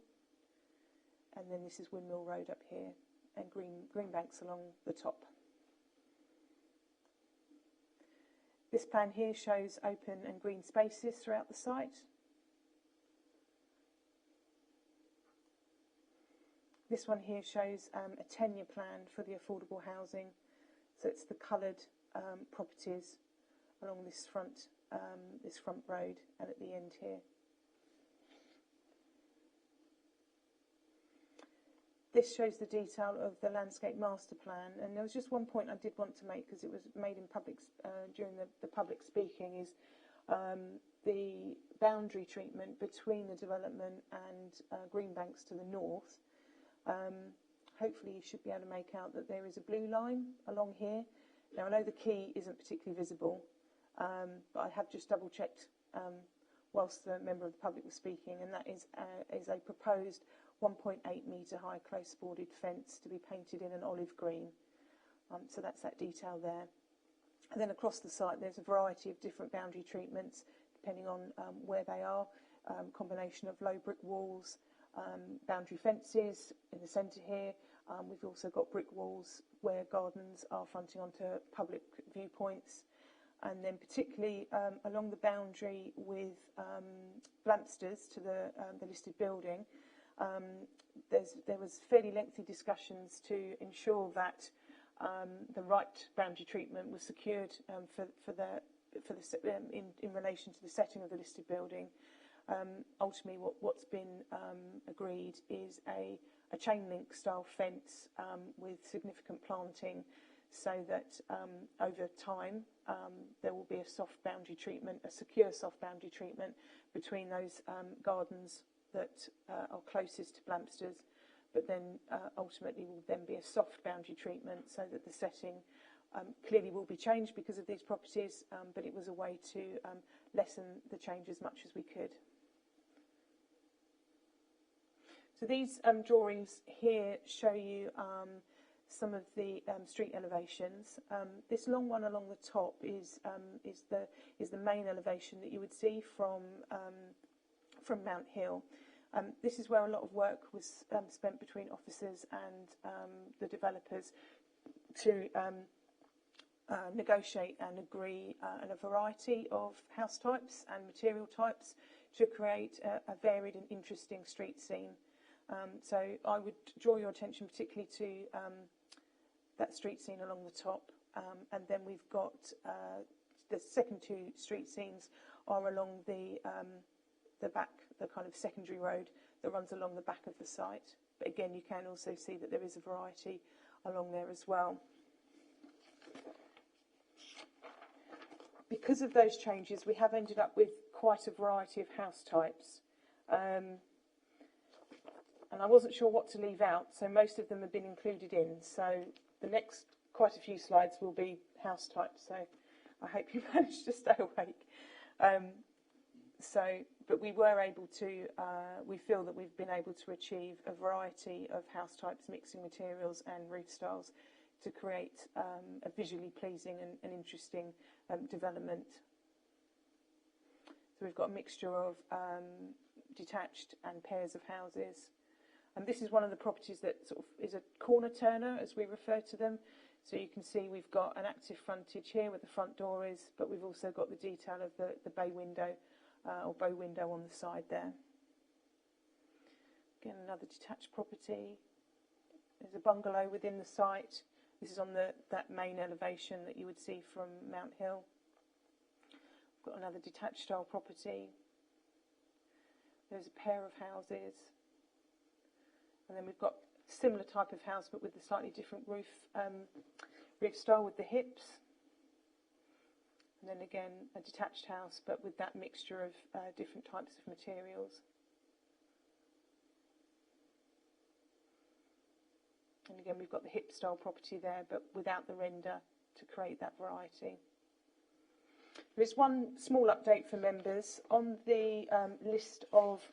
and then this is Windmill Road up here, and green banks along the top. This plan here shows open and green spaces throughout the site. This one here shows a tenure plan for the affordable housing. So it's the coloured properties along this front road and at the end here. This shows the detail of the landscape master plan, and there was just one point I did want to make because it was made in public during the public speaking, is the boundary treatment between the development and Greenbanks to the north. Hopefully you should be able to make out that there is a blue line along here. Now I know the key isn't particularly visible, but I have just double checked whilst the member of the public was speaking, and that is a proposed 1.8 metre high close boarded fence to be painted in an olive green. So that's that detail there. And then across the site there's a variety of different boundary treatments depending on where they are. Combination of low brick walls, boundary fences in the centre here. We've also got brick walls where gardens are fronting onto public viewpoints. And then particularly along the boundary with Blamster's to the listed building, there was fairly lengthy discussions to ensure that the right boundary treatment was secured in relation to the setting of the listed building. Ultimately, what's been agreed is a chain link style fence with significant planting, so that over time there will be a soft boundary treatment, a secure soft boundary treatment between those gardens that are closest to Blamster's, but then ultimately will then be a soft boundary treatment so that the setting clearly will be changed because of these properties, but it was a way to lessen the change as much as we could. So these drawings here show you some of the street elevations. This long one along the top is the main elevation that you would see from Mount Hill. This is where a lot of work was spent between officers and the developers to negotiate and agree on a variety of house types and material types to create a varied and interesting street scene. So I would draw your attention particularly to that street scene along the top, and then we've got the second two street scenes are along the back, the kind of secondary road that runs along the back of the site. But again, you can also see that there is a variety along there as well. Because of those changes, we have ended up with quite a variety of house types. And I wasn't sure what to leave out, so most of them have been included in. So the next quite a few slides will be house types, so I hope you managed to stay awake. But we were able to, we feel that we've been able to achieve a variety of house types, mixing materials and roof styles to create a visually pleasing and interesting development. So we've got a mixture of detached and pairs of houses. And this is one of the properties that sort of is a corner turner, as we refer to them. So you can see we've got an active frontage here where the front door is, but we've also got the detail of the bay window or bow window on the side there. Again, another detached property. There's a bungalow within the site. This is on that main elevation that you would see from Mount Hill. We've got another detached style property. There's a pair of houses. And then we've got a similar type of house but with a slightly different roof style with the hips. And then again a detached house but with that mixture of different types of materials. And again we've got the hip style property there but without the render to create that variety. There is one small update for members on the list of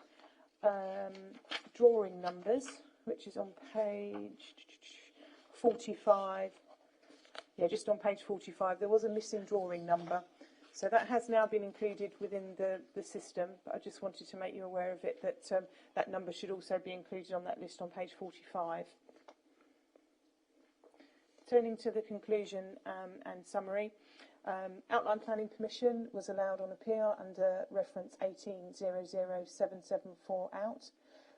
drawing numbers, which is on page 45. Yeah, just on page 45. There was a missing drawing number. So that has now been included within the system, but I just wanted to make you aware of it, that that number should also be included on that list on page 45. Turning to the conclusion and summary, Outline Planning Permission was allowed on appeal under reference 1800774 out.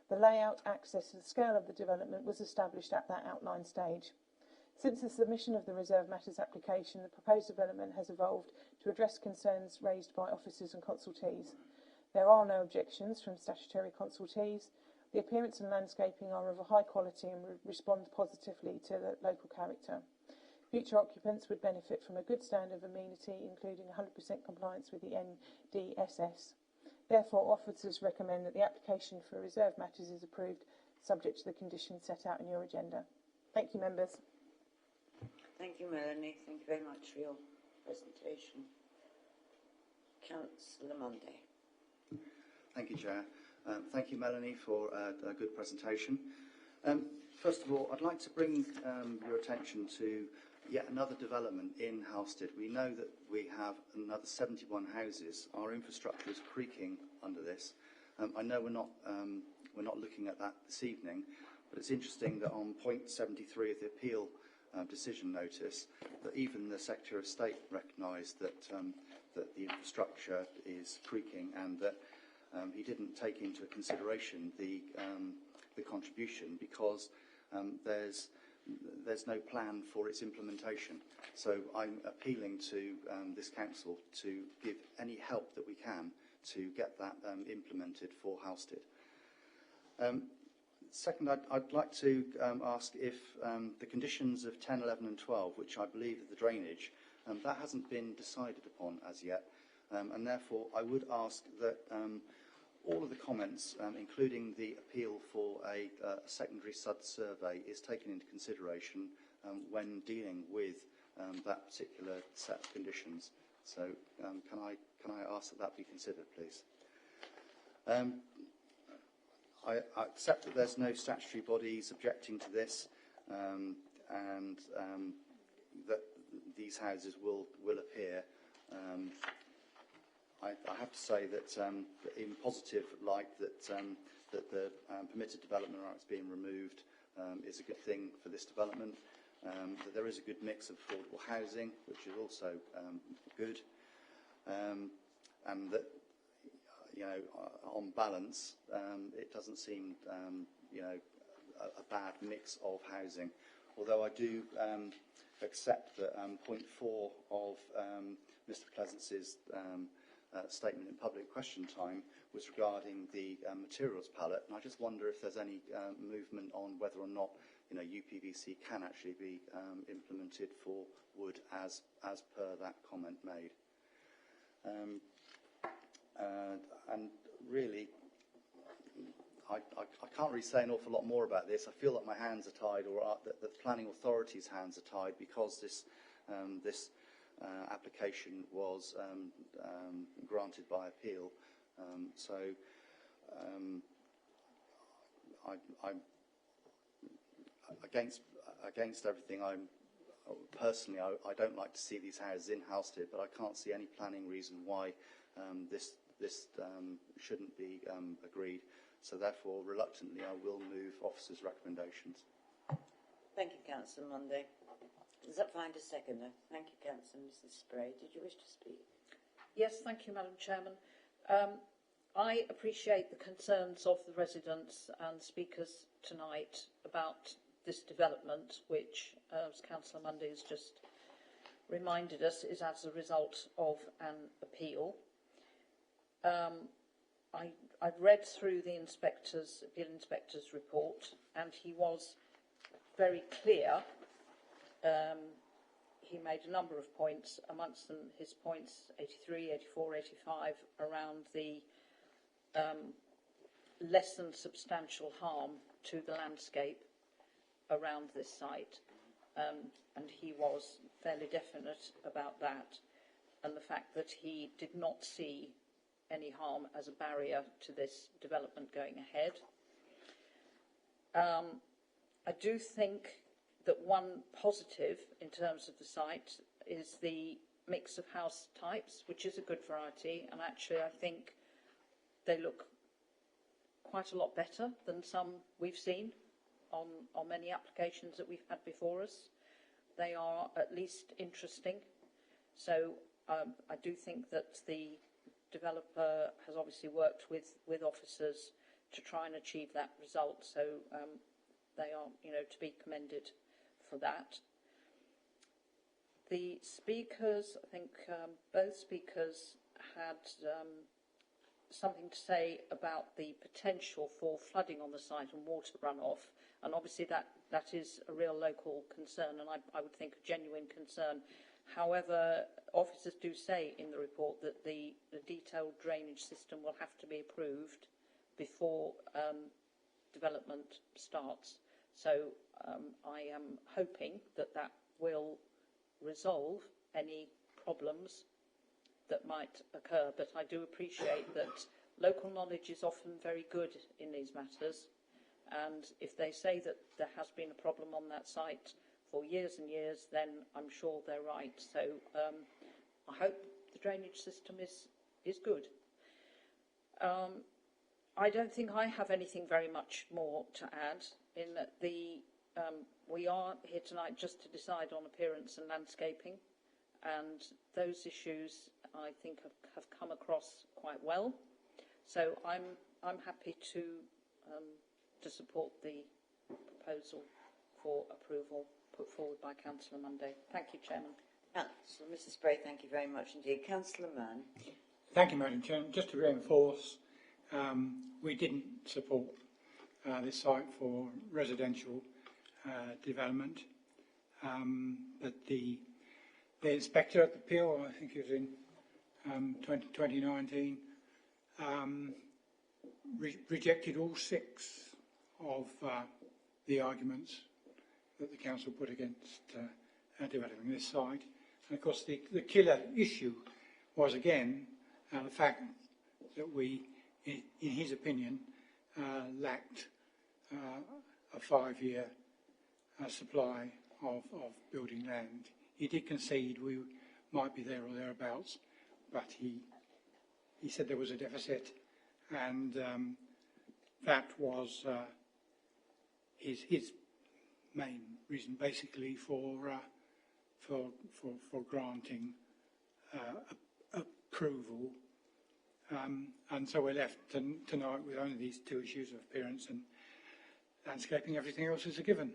The layout, access and scale of the development was established at that outline stage. Since the submission of the Reserve Matters application, the proposed development has evolved to address concerns raised by officers and consultees. There are no objections from statutory consultees. The appearance and landscaping are of a high quality and respond positively to the local character. Future occupants would benefit from a good standard of amenity, including 100% compliance with the NDSS. Therefore, officers recommend that the application for Reserve Matters is approved, subject to the conditions set out in your agenda. Thank you, members. Thank you, Melanie. Thank you very much for your presentation. Councillor Monday. Thank you, Chair. Thank you, Melanie, for a good presentation. First of all, I'd like to bring your attention to yet another development in Halstead. We know that we have another 71 houses. Our infrastructure is creaking under this. I know we're not looking at that this evening, but it's interesting that on point 73 of the appeal decision notice, that even the Secretary of State recognised that that the infrastructure is creaking and that he didn't take into consideration the contribution because there's no plan for its implementation. So I'm appealing to this council to give any help that we can to get that implemented for Halstead. Second, I'd like to ask if the conditions of 10, 11 and 12, which I believe are the drainage, that hasn't been decided upon as yet, and therefore I would ask that all of the comments, including the appeal for a secondary SUD survey, is taken into consideration when dealing with that particular set of conditions. So can I ask that be considered, please? I accept that there's no statutory bodies objecting to this, and that these houses will appear. I have to say that in positive light that the permitted development rights being removed is a good thing for this development. That there is a good mix of affordable housing, which is also good, and that on balance it doesn't seem a bad mix of housing. Although I do accept that point 4 of Mr Pleasance's statement in public question time was regarding the materials palette, and I just wonder if there's any movement on whether or not UPVC can actually be implemented for wood as per that comment made. And really, I can't really say an awful lot more about this. I feel that my hands are tied, or that the planning authority's hands are tied, because this application was granted by appeal. I'm against everything. Personally, I don't like to see these houses in Halstead, but I can't see any planning reason why this shouldn't be agreed. So therefore, reluctantly, I will move officers' recommendations. Thank you, Councillor Monday. Does that find a seconder? Thank you, Councillor Mrs Spray. Did you wish to speak? Yes, thank you, Madam Chairman. I appreciate the concerns of the residents and speakers tonight about this development, which, as Councillor Mundy has just reminded us, is as a result of an appeal. I've read through the appeal inspector's report, and he was very clear. He made a number of points, amongst them his points 83, 84, 85, around the less than substantial harm to the landscape around this site. And he was fairly definite about that, and the fact that he did not see any harm as a barrier to this development going ahead. I do think that one positive in terms of the site is the mix of house types, which is a good variety, and actually I think they look quite a lot better than some we've seen on many applications that we've had before us. They are at least interesting. So I do think that the developer has obviously worked with officers to try and achieve that result. So they are, to be commended for that. The speakers, I think both speakers had something to say about the potential for flooding on the site and water runoff, and obviously that is a real local concern, and I would think a genuine concern. However, officers do say in the report that the detailed drainage system will have to be approved before development starts. So I am hoping that will resolve any problems that might occur, but I do appreciate that local knowledge is often very good in these matters, and if they say that there has been a problem on that site for years and years, then I'm sure they're right. So I hope the drainage system is good. I don't think I have anything very much more to add, in that we are here tonight just to decide on appearance and landscaping, and those issues I think have come across quite well. So I'm happy to support the proposal for approval put forward by Councillor Mundy. Thank you, Chairman. Councillor Mrs Spray, thank you very much indeed. Councillor Mann. Thank you, Madam Chairman. Just to reinforce, we didn't support this site for residential development, but the inspector at the appeal, I think it was in 2019, rejected all 6 of the arguments that the council put against developing this site. And of course the killer issue was again the fact that we, in his opinion, lacked a 5-year supply of building land. He did concede we might be there or thereabouts, but he said there was a deficit, and that was his main reason, basically, for granting approval. And so we're left tonight with only these 2 issues of appearance and landscaping. Everything else is a given,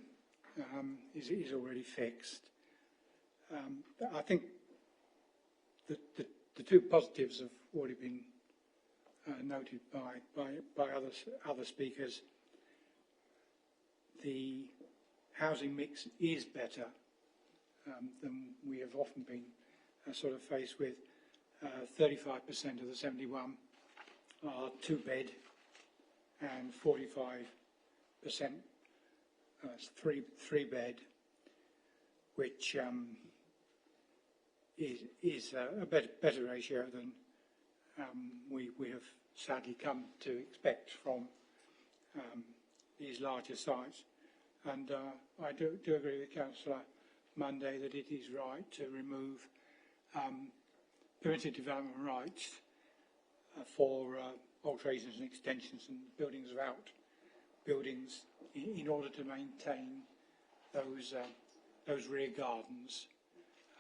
is already fixed. I think the 2 positives have already been noted by other speakers. The housing mix is better than we have often been sort of faced with. 35% of the 71 are 2-bed, and 45% 3-bed, which is a better ratio than we have sadly come to expect from these larger sites. And I do agree with Councillor Mundy that it is right to remove permitted development rights for alterations and extensions and buildings without buildings in order to maintain those those rear gardens.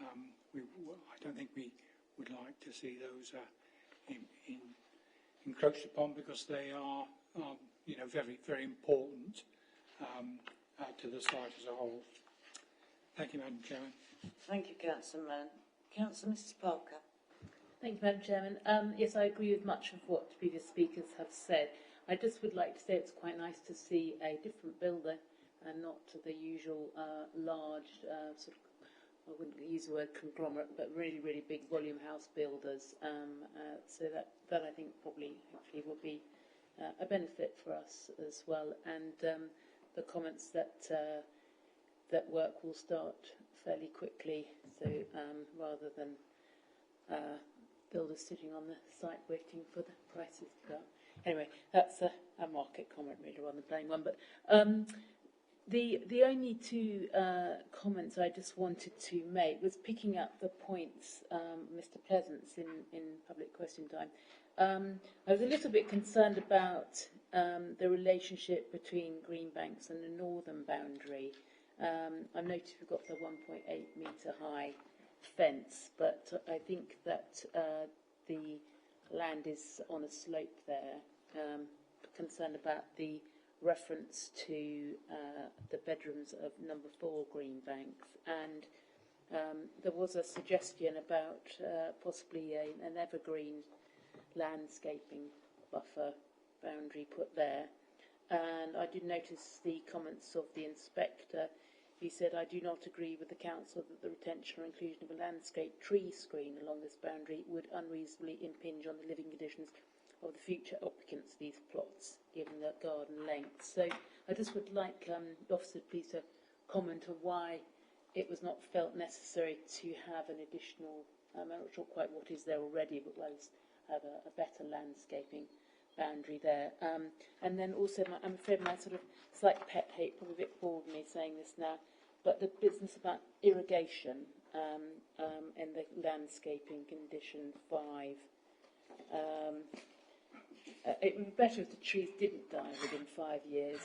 I don't think we would like to see those encroached upon, because they are very, very important to the site as a whole. Thank you, Madam Chairman. Thank you, Councillor Mann. Councillor Mrs Parker. Thank you, Madam Chairman. Yes, I agree with much of what previous speakers have said. I just would like to say it's quite nice to see a different builder and not the usual large sort of, I wouldn't use the word conglomerate, but really, really big volume house builders. So that I think probably hopefully will be a benefit for us as well. And the comments that that work will start fairly quickly. So rather than builders sitting on the site waiting for the prices to go up. Anyway, that's a market comment really rather than plain one. But the only two comments I just wanted to make was picking up the points Mr Pleasance in public question time. I was a little bit concerned about the relationship between Greenbanks and the northern boundary. I've noticed we've got the 1.8 metre high fence, but I think that the land is on a slope there. Concerned about the reference to the bedrooms of number 4 Greenbanks, and there was a suggestion about possibly an evergreen landscaping buffer boundary put there. And I did notice the comments of the inspector. He said, I do not agree with the council that the retention or inclusion of a landscape tree screen along this boundary would unreasonably impinge on the living conditions of the future occupants of these plots, given the garden length. So I just would like the officer please to comment on why it was not felt necessary to have an additional, I'm not sure quite what is there already, but let's have a better landscaping boundary there. And then also, I'm afraid my sort of slight pet hate, probably a bit bored me saying this now, but the business about irrigation in the landscaping condition 5. It would be better if the trees didn't die within 5 years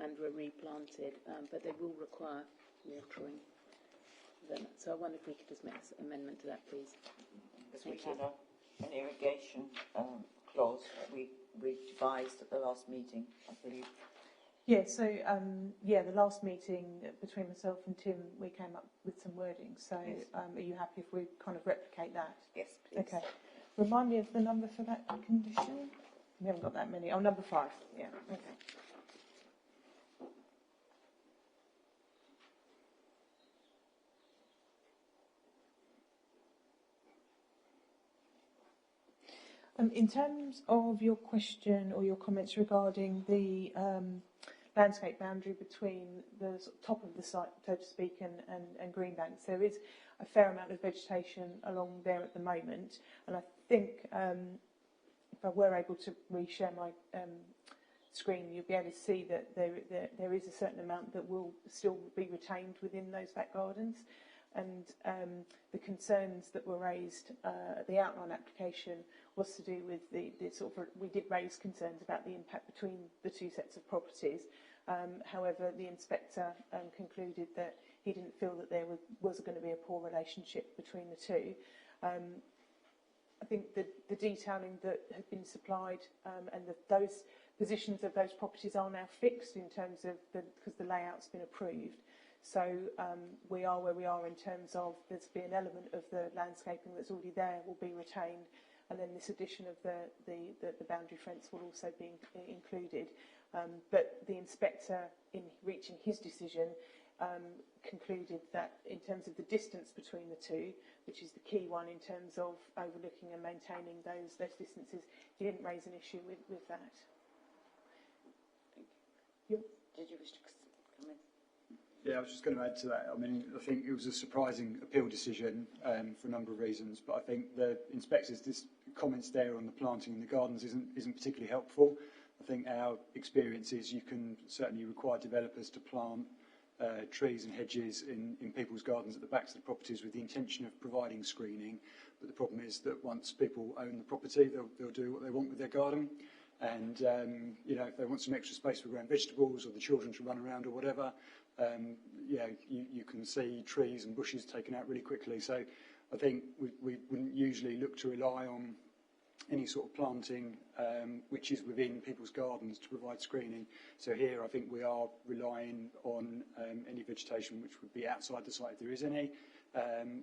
and were replanted, but they will require watering. So I wonder if we could just make an amendment to that, please. Because we had an irrigation clause that we devised at the last meeting, I believe. Yeah, so the last meeting between myself and Tim, we came up with some wording. So yes. Are you happy if we kind of replicate that? Yes, please. Okay. Remind me of the number for that condition. We haven't got that many. Oh, number 5. Yeah. Okay. In terms of your question or your comments regarding the landscape boundary between the top of the site, so to speak, and Greenbanks, there is a fair amount of vegetation along there at the moment, and I think if I were able to reshare my screen, you'll be able to see that there is a certain amount that will still be retained within those back gardens. And the concerns that were raised at the outline application was to do with the sort of, we did raise concerns about the impact between the two sets of properties. However, the inspector concluded that he didn't feel that there was going to be a poor relationship between the two. I think the detailing that had been supplied and those positions of those properties are now fixed in terms of because the layout's been approved. So we are where we are in terms of there's been an element of the landscaping that's already there will be retained, and then this addition of the boundary fence will also be included. But the inspector, in reaching his decision, concluded that in terms of the distance between the two, which is the key one in terms of overlooking and maintaining those distances, he didn't raise an issue with that. Thank you. Did you wish to come in? Yeah, I was just going to add to that. I mean, I think it was a surprising appeal decision for a number of reasons, but I think the inspector's comments there on the planting in the gardens isn't particularly helpful. I think our experience is you can certainly require developers to plant trees and hedges in people's gardens at the backs of the properties with the intention of providing screening, but the problem is that once people own the property, they'll do what they want with their garden. And, if they want some extra space for growing vegetables or the children to run around or whatever, you can see trees and bushes taken out really quickly. So I think we wouldn't usually look to rely on any sort of planting which is within people's gardens to provide screening. So here I think we are relying on any vegetation which would be outside the site if there is any,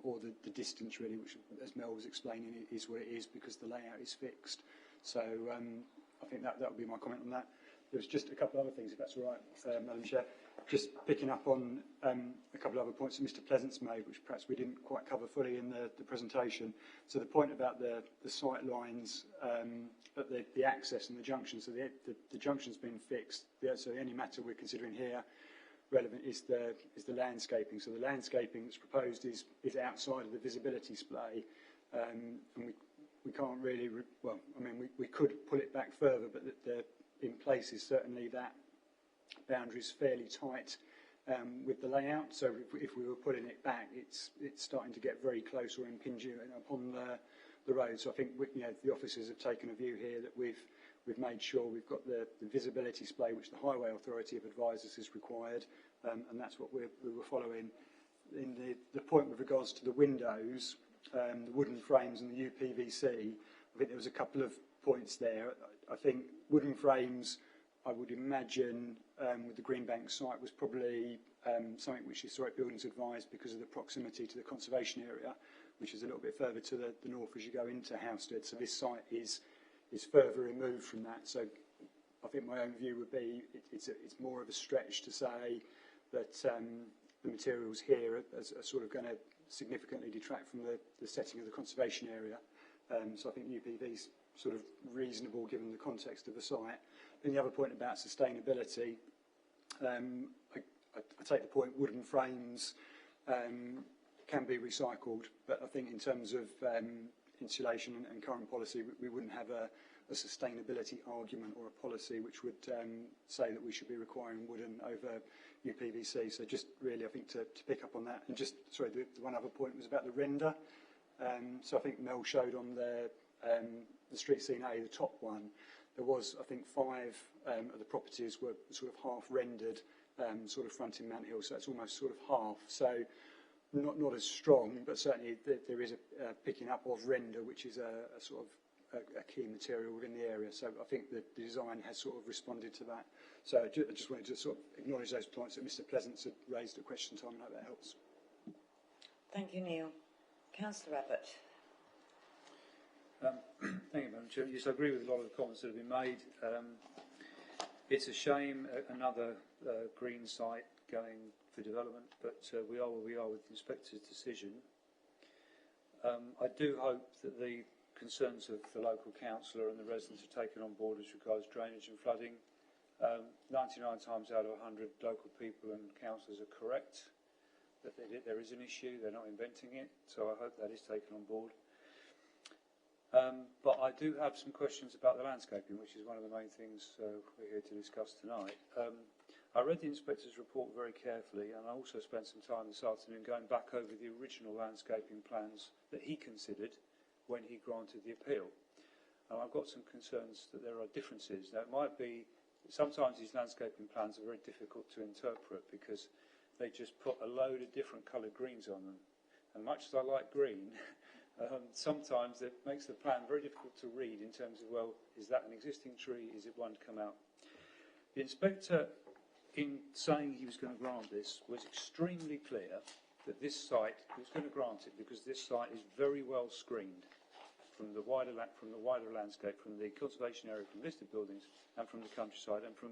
or the distance really, which as Mel was explaining is what it is because the layout is fixed. So I think that would be my comment on that. There's just a couple of other things, if that's all right, Madam Chair. Just picking up on a couple of other points that Mr Pleasant's made, which perhaps we didn't quite cover fully in the presentation. So the point about the sight lines, but the access and the junction. So the junction's been fixed. So the only matter we're considering here relevant is the landscaping. So the landscaping that's proposed is outside of the visibility splay, and we can't really. We could pull it back further, but in places certainly that boundary is fairly tight with the layout. So if we were pulling it back, it's starting to get very close or impinging upon the road. So I think the officers have taken a view here that we've made sure we've got the visibility display which the Highway Authority have advised us is required, and that's what we were following. In the point with regards to the windows, the wooden frames and the UPVC, I think there was a couple of points there. I think wooden frames, I would imagine, with the Greenbank site was probably something which Historic Buildings advised because of the proximity to the conservation area, which is a little bit further to the north as you go into Housestead. So this site is further removed from that. So I think my own view would be it's more of a stretch to say that the materials here are sort of going to significantly detract from the setting of the conservation area. So I think UPV's sort of reasonable given the context of the site. And the other point about sustainability, I take the point wooden frames can be recycled, but I think in terms of insulation and current policy, we wouldn't have a sustainability argument or a policy which would say that we should be requiring wooden over UPVC. So just really, I think, to pick up on that. And just, sorry, the one other point was about the render. So I think Mel showed on the street scene A, the top one, there was, I think, 5 of the properties were sort of half rendered, sort of fronting Mount Hill, so it's almost sort of half. So not as strong, but certainly there is a picking up of render, which is a sort of a key material within the area. So I think the design has sort of responded to that. So I just wanted to sort of acknowledge those points that Mr Pleasant had raised at question time, and I hope that helps. Thank you, Neil. Councillor Abbott. Thank you, Madam Chair. Yes, I agree with a lot of the comments that have been made. It's a shame, another green site going for development, but we are where we are with the inspector's decision. I do hope that the concerns of the local councillor and the residents are taken on board as regards drainage and flooding. 99 times out of 100 local people and councillors are correct that there is an issue, they're not inventing it, so I hope that is taken on board. But I do have some questions about the landscaping, which is one of the main things we're here to discuss tonight. I read the inspector's report very carefully, and I also spent some time this afternoon going back over the original landscaping plans that he considered when he granted the appeal. And I've got some concerns that there are differences. Now, it might be, sometimes these landscaping plans are very difficult to interpret because they just put a load of different coloured greens on them. And much as I like green, sometimes it makes the plan very difficult to read in terms of, well, is that an existing tree? Is it one to come out? The inspector, in saying he was going to grant this, was extremely clear that this site, he was going to grant it because this site is very well screened from the wider landscape, from the conservation area, from listed buildings, and from the countryside, and from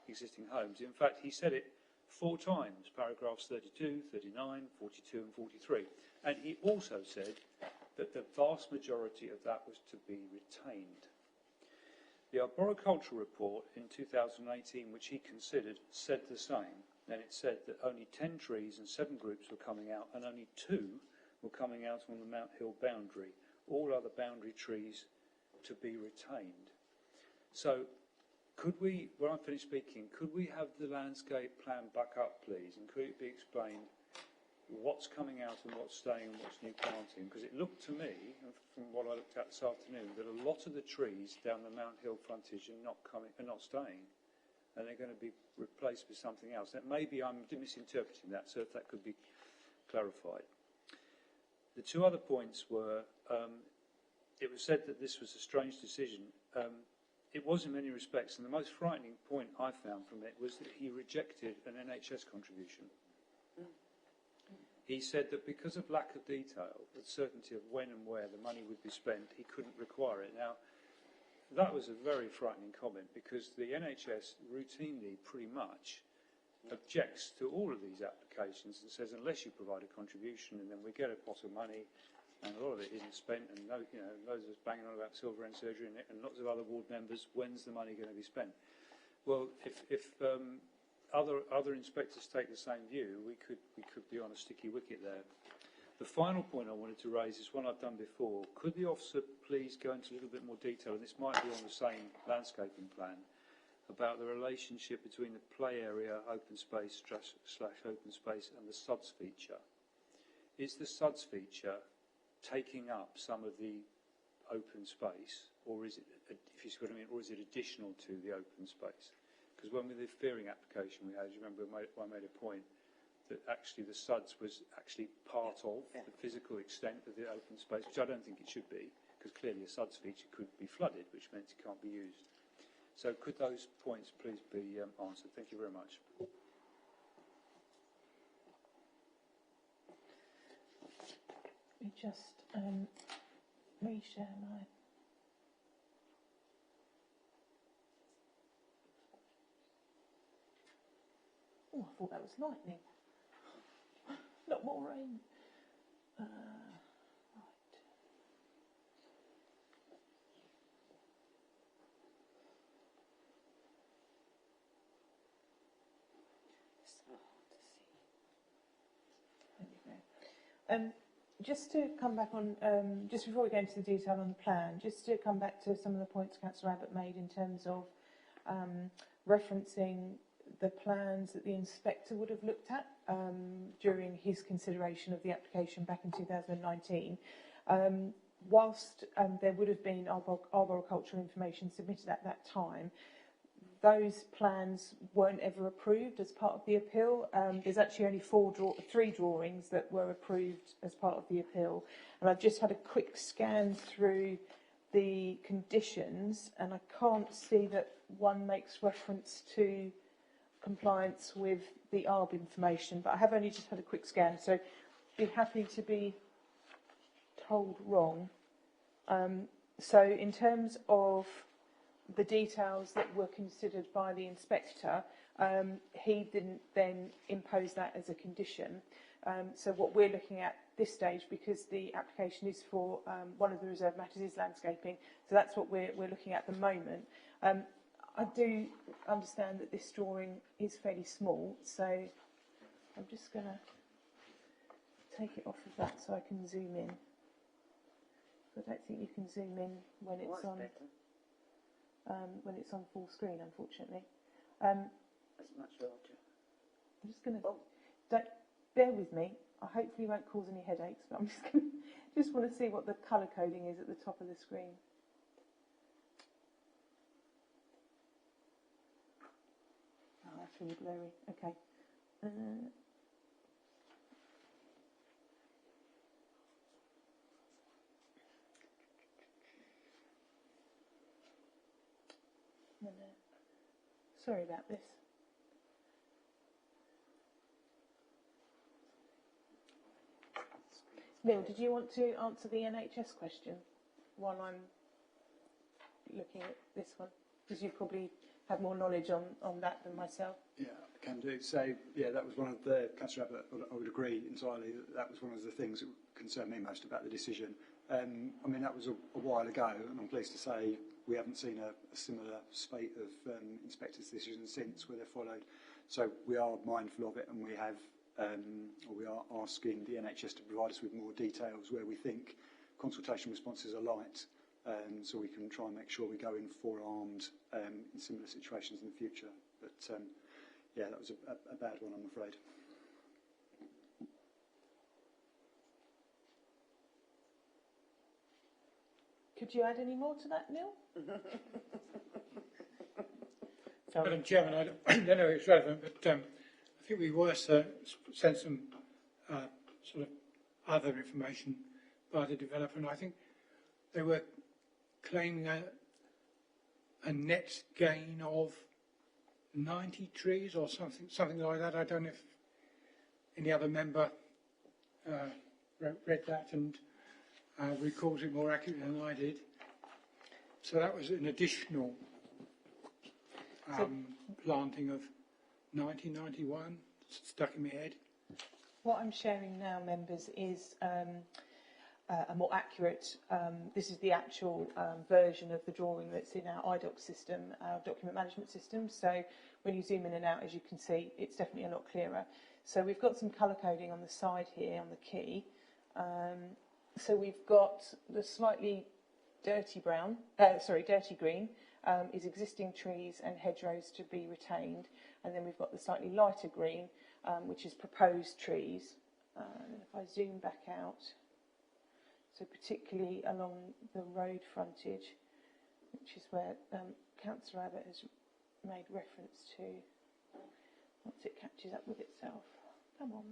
existing homes. In fact, he said it 4 times, paragraphs 32, 39, 42 and 43. And he also said that the vast majority of that was to be retained. The arboricultural report in 2018, which he considered, said the same. And it said that only 10 trees and 7 groups were coming out, and only 2 were coming out on the Mount Hill boundary. All other boundary trees to be retained. So could we, when I finish speaking, could we have the landscape plan back up, please? And could it be explained what's coming out and what's staying and what's new planting? Because it looked to me, from what I looked at this afternoon, that a lot of the trees down the Mount Hill frontage are not staying. and they're going to be replaced with something else. That maybe I'm misinterpreting that, so if that could be clarified. The two other points were, it was said that this was a strange decision. It was in many respects, and the most frightening point I found from it was that he rejected an NHS contribution. He said that because of lack of detail, the certainty of when and where the money would be spent, he couldn't require it. Now, that was a very frightening comment, because the NHS routinely, pretty much, objects to all of these applications and says, unless you provide a contribution, and then we get a pot of money, and a lot of it isn't spent, and loads of us banging on about silver end surgery and lots of other ward members, when's the money going to be spent? Well, if other inspectors take the same view, we could be on a sticky wicket there. The final point I wanted to raise is one I've done before. Could the officer please go into a little bit more detail, and this might be on the same landscaping plan, about the relationship between the play area, open space / open space, and the SUDS feature? Is the SUDS feature taking up some of the open space, or is it, if you see what I mean, or is it additional to the open space? Because when with the fearing application we had, you remember I made a point that actually the SUDS was actually part of the physical extent of the open space, which I don't think it should be, because clearly a SUDS feature could be flooded, which meant it can't be used. So could those points please be answered? Thank you very much. Let me just reshare mine. Oh, I thought that was lightning. Not more rain. Right. So hard to see. There we go. Just to come back on, just before we go into the detail on the plan, just to come back to some of the points Councillor Abbott made in terms of referencing the plans that the inspector would have looked at during his consideration of the application back in 2019. Whilst there would have been arboricultural information submitted at that time, those plans weren't ever approved as part of the appeal. There's actually only three drawings that were approved as part of the appeal. And I've just had a quick scan through the conditions, and I can't see that one makes reference to compliance with the ARB information, but I have only just had a quick scan, so be happy to be told wrong. So in terms of the details that were considered by the inspector, he didn't then impose that as a condition. So what we're looking at this stage, because the application is for one of the reserve matters is landscaping, so that's what we're looking at the moment. I do understand that this drawing is fairly small, so I'm just going to take it off of that so I can zoom in. I don't think you can zoom in when it's on. When it's on full screen, unfortunately. That's much larger. I'm just going to bear with me. I hopefully won't cause any headaches, but I'm just want to see what the colour coding is at the top of the screen. Oh, that's really blurry. Okay. Sorry about this. Neil, did you want to answer the NHS question while I'm looking at this one? Because you probably have more knowledge on that than myself. Yeah, I can do. So, yeah, that was one of the, Councillor Abbott, I would agree entirely that was one of the things that concerned me most about the decision. I mean, that was a while ago, and I'm pleased to say we haven't seen a similar spate of inspectors' decisions since where they're followed. So we are mindful of it, and we have, or we are asking the NHS to provide us with more details where we think consultation responses are light, so we can try and make sure we go in forearmed in similar situations in the future. But yeah, that was a bad one, I'm afraid. Could you add any more to that, Neil? Madam Chairman, I don't know if it's relevant, but I think we were sent some sort of other information by the developer, and I think they were claiming a net gain of 90 trees or something like that. I don't know if any other member read that and recalls it more accurately than I did. So that was an additional planting of 1991, stuck in my head. What I'm sharing now, members, is a more accurate, this is the actual version of the drawing that's in our IDOC system, our document management system. So when you zoom in and out, as you can see, it's definitely a lot clearer. So we've got some colour coding on the side here on the key. So we've got the slightly dirty green is existing trees and hedgerows to be retained. And then we've got the slightly lighter green, which is proposed trees. And if I zoom back out, so particularly along the road frontage, which is where Councillor Abbott has made reference to, once it catches up with itself. Come on.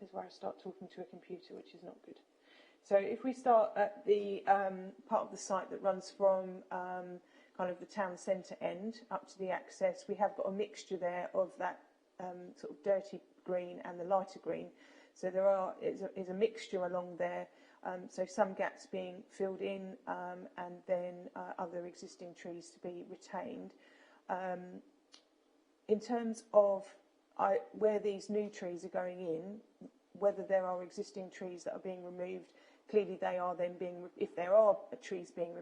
This is where I start talking to a computer, which is not good. So if we start at the part of the site that runs from kind of the town centre end up to the access, we have got a mixture there of that sort of dirty green and the lighter green. So there is a mixture along there. So some gaps being filled in and then other existing trees to be retained. In terms of where these new trees are going in, whether there are existing trees that are being removed, clearly they are then being, if there are trees being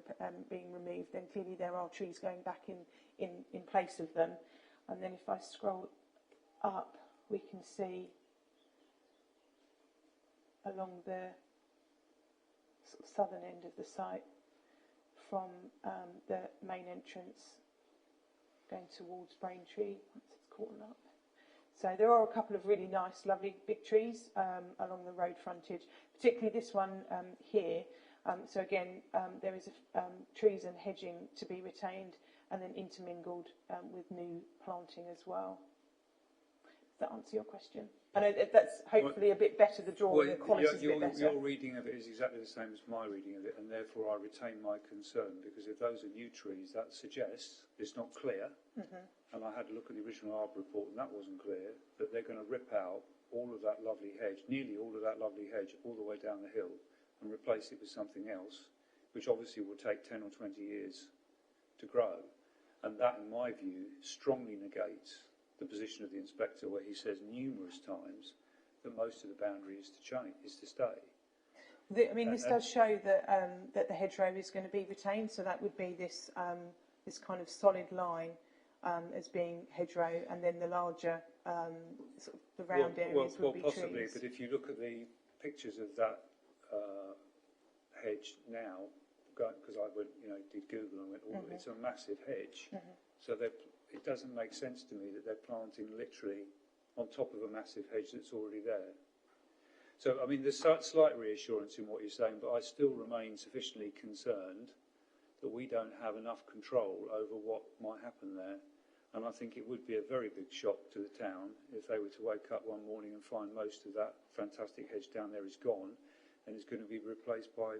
removed, then clearly there are trees going back in place of them. And then if I scroll up, we can see along the sort of southern end of the site from the main entrance going towards Braintree once it's caught up. So there are a couple of really nice, lovely big trees along the road frontage, particularly this one here. So again, there is trees and hedging to be retained and then intermingled with new planting as well. Does that answer your question? I know that's hopefully a bit better, the drawing, the quality is a bit better. Your reading of it is exactly the same as my reading of it, and therefore I retain my concern, because if those are new trees, that suggests it's not clear. And I had a look at the original Arbor report, and that wasn't clear, that they're going to rip out all of that lovely hedge, nearly all of that lovely hedge, all the way down the hill, and replace it with something else, which obviously will take 10 or 20 years to grow. And that, in my view, strongly negates the position of the inspector, where he says numerous times that most of the boundary is to stay. This does show that that the hedgerow is going to be retained, so that would be this this kind of solid line as being hedgerow, and then the larger sort of the round areas would be possibly, trees. but if you look at the pictures of that hedge now, because I went, did Google and went, it's a massive hedge, so it doesn't make sense to me that they're planting literally on top of a massive hedge that's already there. So, there's slight reassurance in what you're saying, but I still remain sufficiently concerned that we don't have enough control over what might happen there. And I think it would be a very big shock to the town if they were to wake up one morning and find most of that fantastic hedge down there is gone and is going to be replaced by,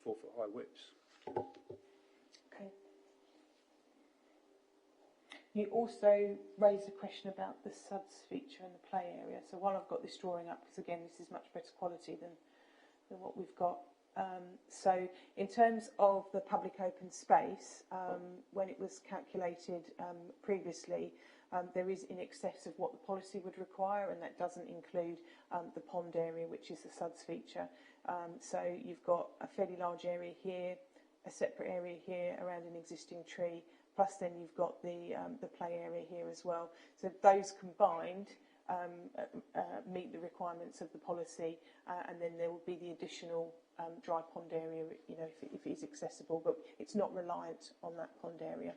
4-foot high whips. Okay. You also raised a question about the suds feature and the play area. So while I've got this drawing up, because again this is much better quality than what we've got. So in terms of the public open space, when it was calculated previously, there is in excess of what the policy would require, and that doesn't include the pond area, which is the suds feature. So you've got a fairly large area here, a separate area here around an existing tree, plus then you've got the play area here as well. So those combined meet the requirements of the policy, and then there will be the additional dry pond area, if it is accessible, but it's not reliant on that pond area.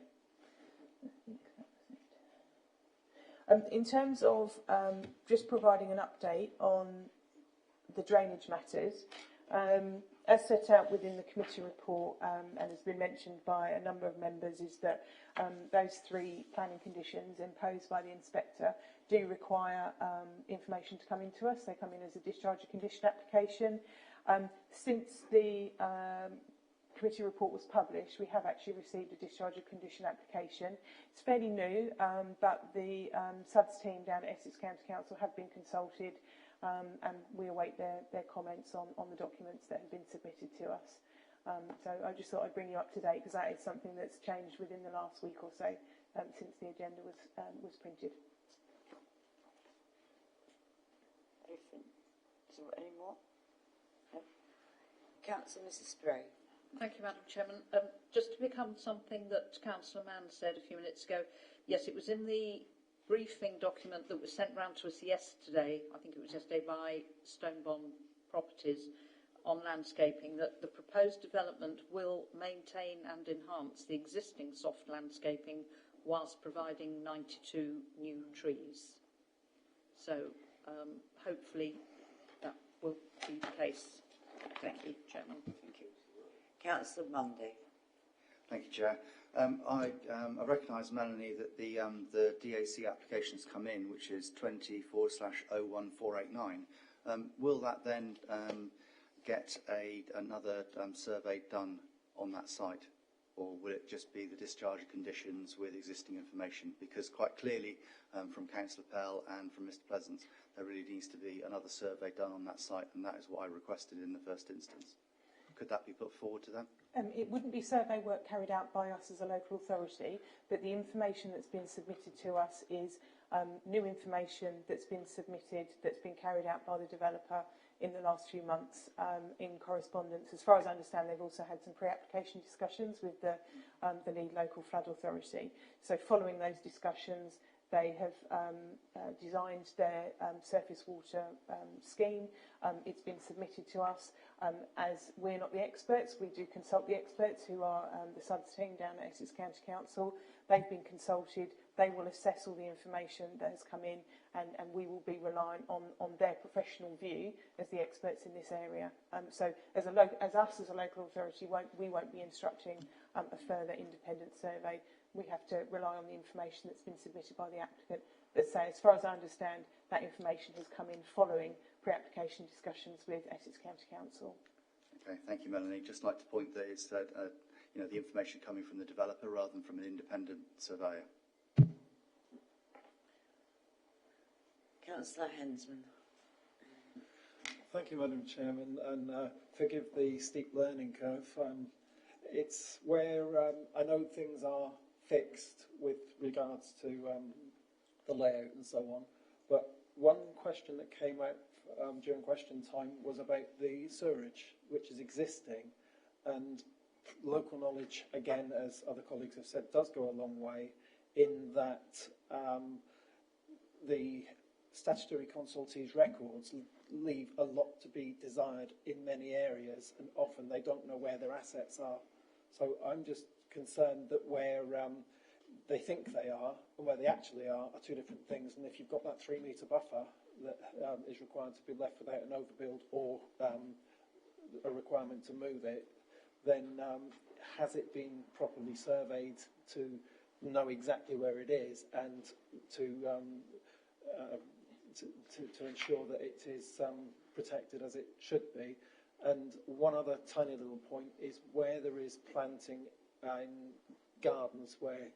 I think that was it. In terms of just providing an update on the drainage matters, as set out within the committee report and has been mentioned by a number of members, is that those 3 planning conditions imposed by the inspector do require information to come into us. They come in as a discharge of condition application. Since the committee report was published, we have actually received a discharge of condition application. It's fairly new, but the SUDS team down at Essex County Council have been consulted, and we await their comments on the documents that have been submitted to us. So I just thought I'd bring you up to date, because that is something that's changed within the last week or so since the agenda was printed. So any more? No. Councillor Mrs Spray. Thank you, Madam Chairman. Just to become something that Councillor Mann said a few minutes ago, yes, it was in the briefing document that was sent round to us yesterday, I think it was yesterday, by Stonebond Properties on landscaping, that the proposed development will maintain and enhance the existing soft landscaping whilst providing 92 new trees. So hopefully that will be the case. Thank you, Chairman. Thank you. Councillor Munday. Thank you, Chair. I recognise, Melanie, that the DAC application's come in, which is 20/01489. Will that then get another survey done on that site, or will it just be the discharge of conditions with existing information? Because quite clearly, from Councillor Pell and from Mr Pleasance, there really needs to be another survey done on that site, and that is what I requested in the first instance. Could that be put forward to them? It wouldn't be survey work carried out by us as a local authority, but the information that's been submitted to us is new information that's been submitted, that's been carried out by the developer in the last few months in correspondence. As far as I understand, they've also had some pre-application discussions with the lead local flood authority. So following those discussions, they have designed their surface water scheme. It's been submitted to us. As we're not the experts, we do consult the experts who are the SUDS team down at Essex County Council. They've been consulted. They will assess all the information that has come in, and we will be relying on their professional view as the experts in this area. So as us as a local authority, we won't be instructing a further independent survey. We have to rely on the information that's been submitted by the applicant. But say, as far as I understand, that information has come in following pre-application discussions with Essex County Council. Okay, thank you, Melanie. Just like to point that it's the information coming from the developer rather than from an independent surveyor. Councillor Hensman. Thank you, Madam Chairman, and forgive the steep learning curve. It's where I know things are fixed with regards to the layout and so on, but one question that came out during question time was about the sewerage, which is existing, and local knowledge, again, as other colleagues have said, does go a long way in that the statutory consultees' records leave a lot to be desired in many areas, and often they don't know where their assets are. So I'm just concerned that where they think they are and where they actually are two different things. And if you've got that 3 metre buffer that is required to be left without an overbuild or a requirement to move it, then has it been properly surveyed to know exactly where it is and to ensure that it is protected as it should be? And one other tiny little point is where there is planting in gardens where,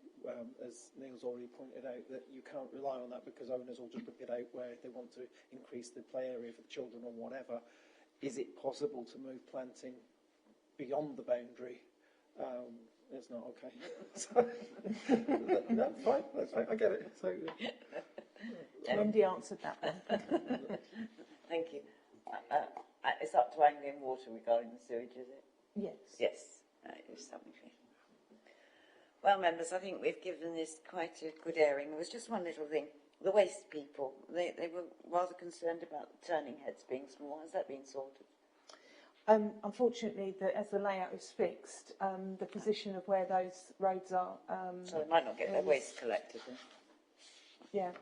as Neil's already pointed out, that you can't rely on that because owners will just rip it out where they want to increase the play area for the children or whatever. Is it possible to move planting beyond the boundary? It's not okay. So, no, fine, I get it. So, Wendy answered that one. Thank you. It's up to Anglian Water regarding the sewage, is it? Yes. Yes, it's something. Well, members, I think we've given this quite a good airing. There was just one little thing. The waste people, they were rather concerned about the turning heads being small. Has that been sorted? Unfortunately, as the layout is fixed, the position of where those roads are... so they might not get their waste collected then? Yeah,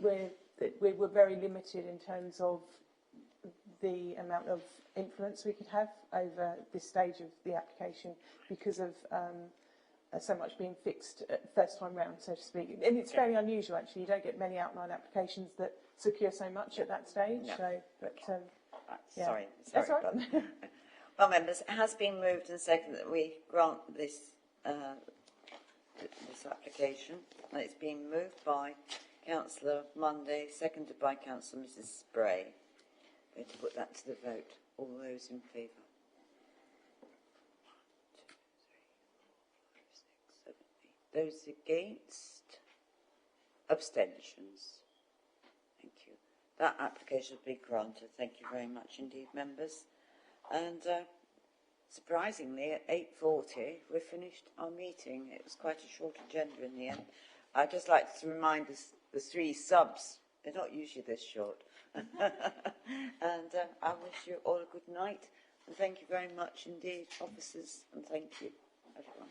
we're very limited in terms of the amount of influence we could have over this stage of the application because of so much being fixed at first time round, so to speak. And it's very unusual, actually. You don't get many outline applications that secure so much at that stage. No. So, but, yeah. Sorry. That's all but- right. Well, members, it has been moved and seconded that we grant this this application. And it's been moved by Councillor Munday, seconded by Councillor Mrs Spray. Going to put that to the vote. All those in favour? 1, 2, 3, 4, 5, 6, 7, 8. Those against? Abstentions? Thank you. That application will be granted. Thank you very much indeed, members. And surprisingly, at 8:40, we finished our meeting. It was quite a short agenda in the end. I'd just like to remind us, the 3 subs, they're not usually this short. And I wish you all a good night. And thank you very much indeed, officers. And thank you, everyone.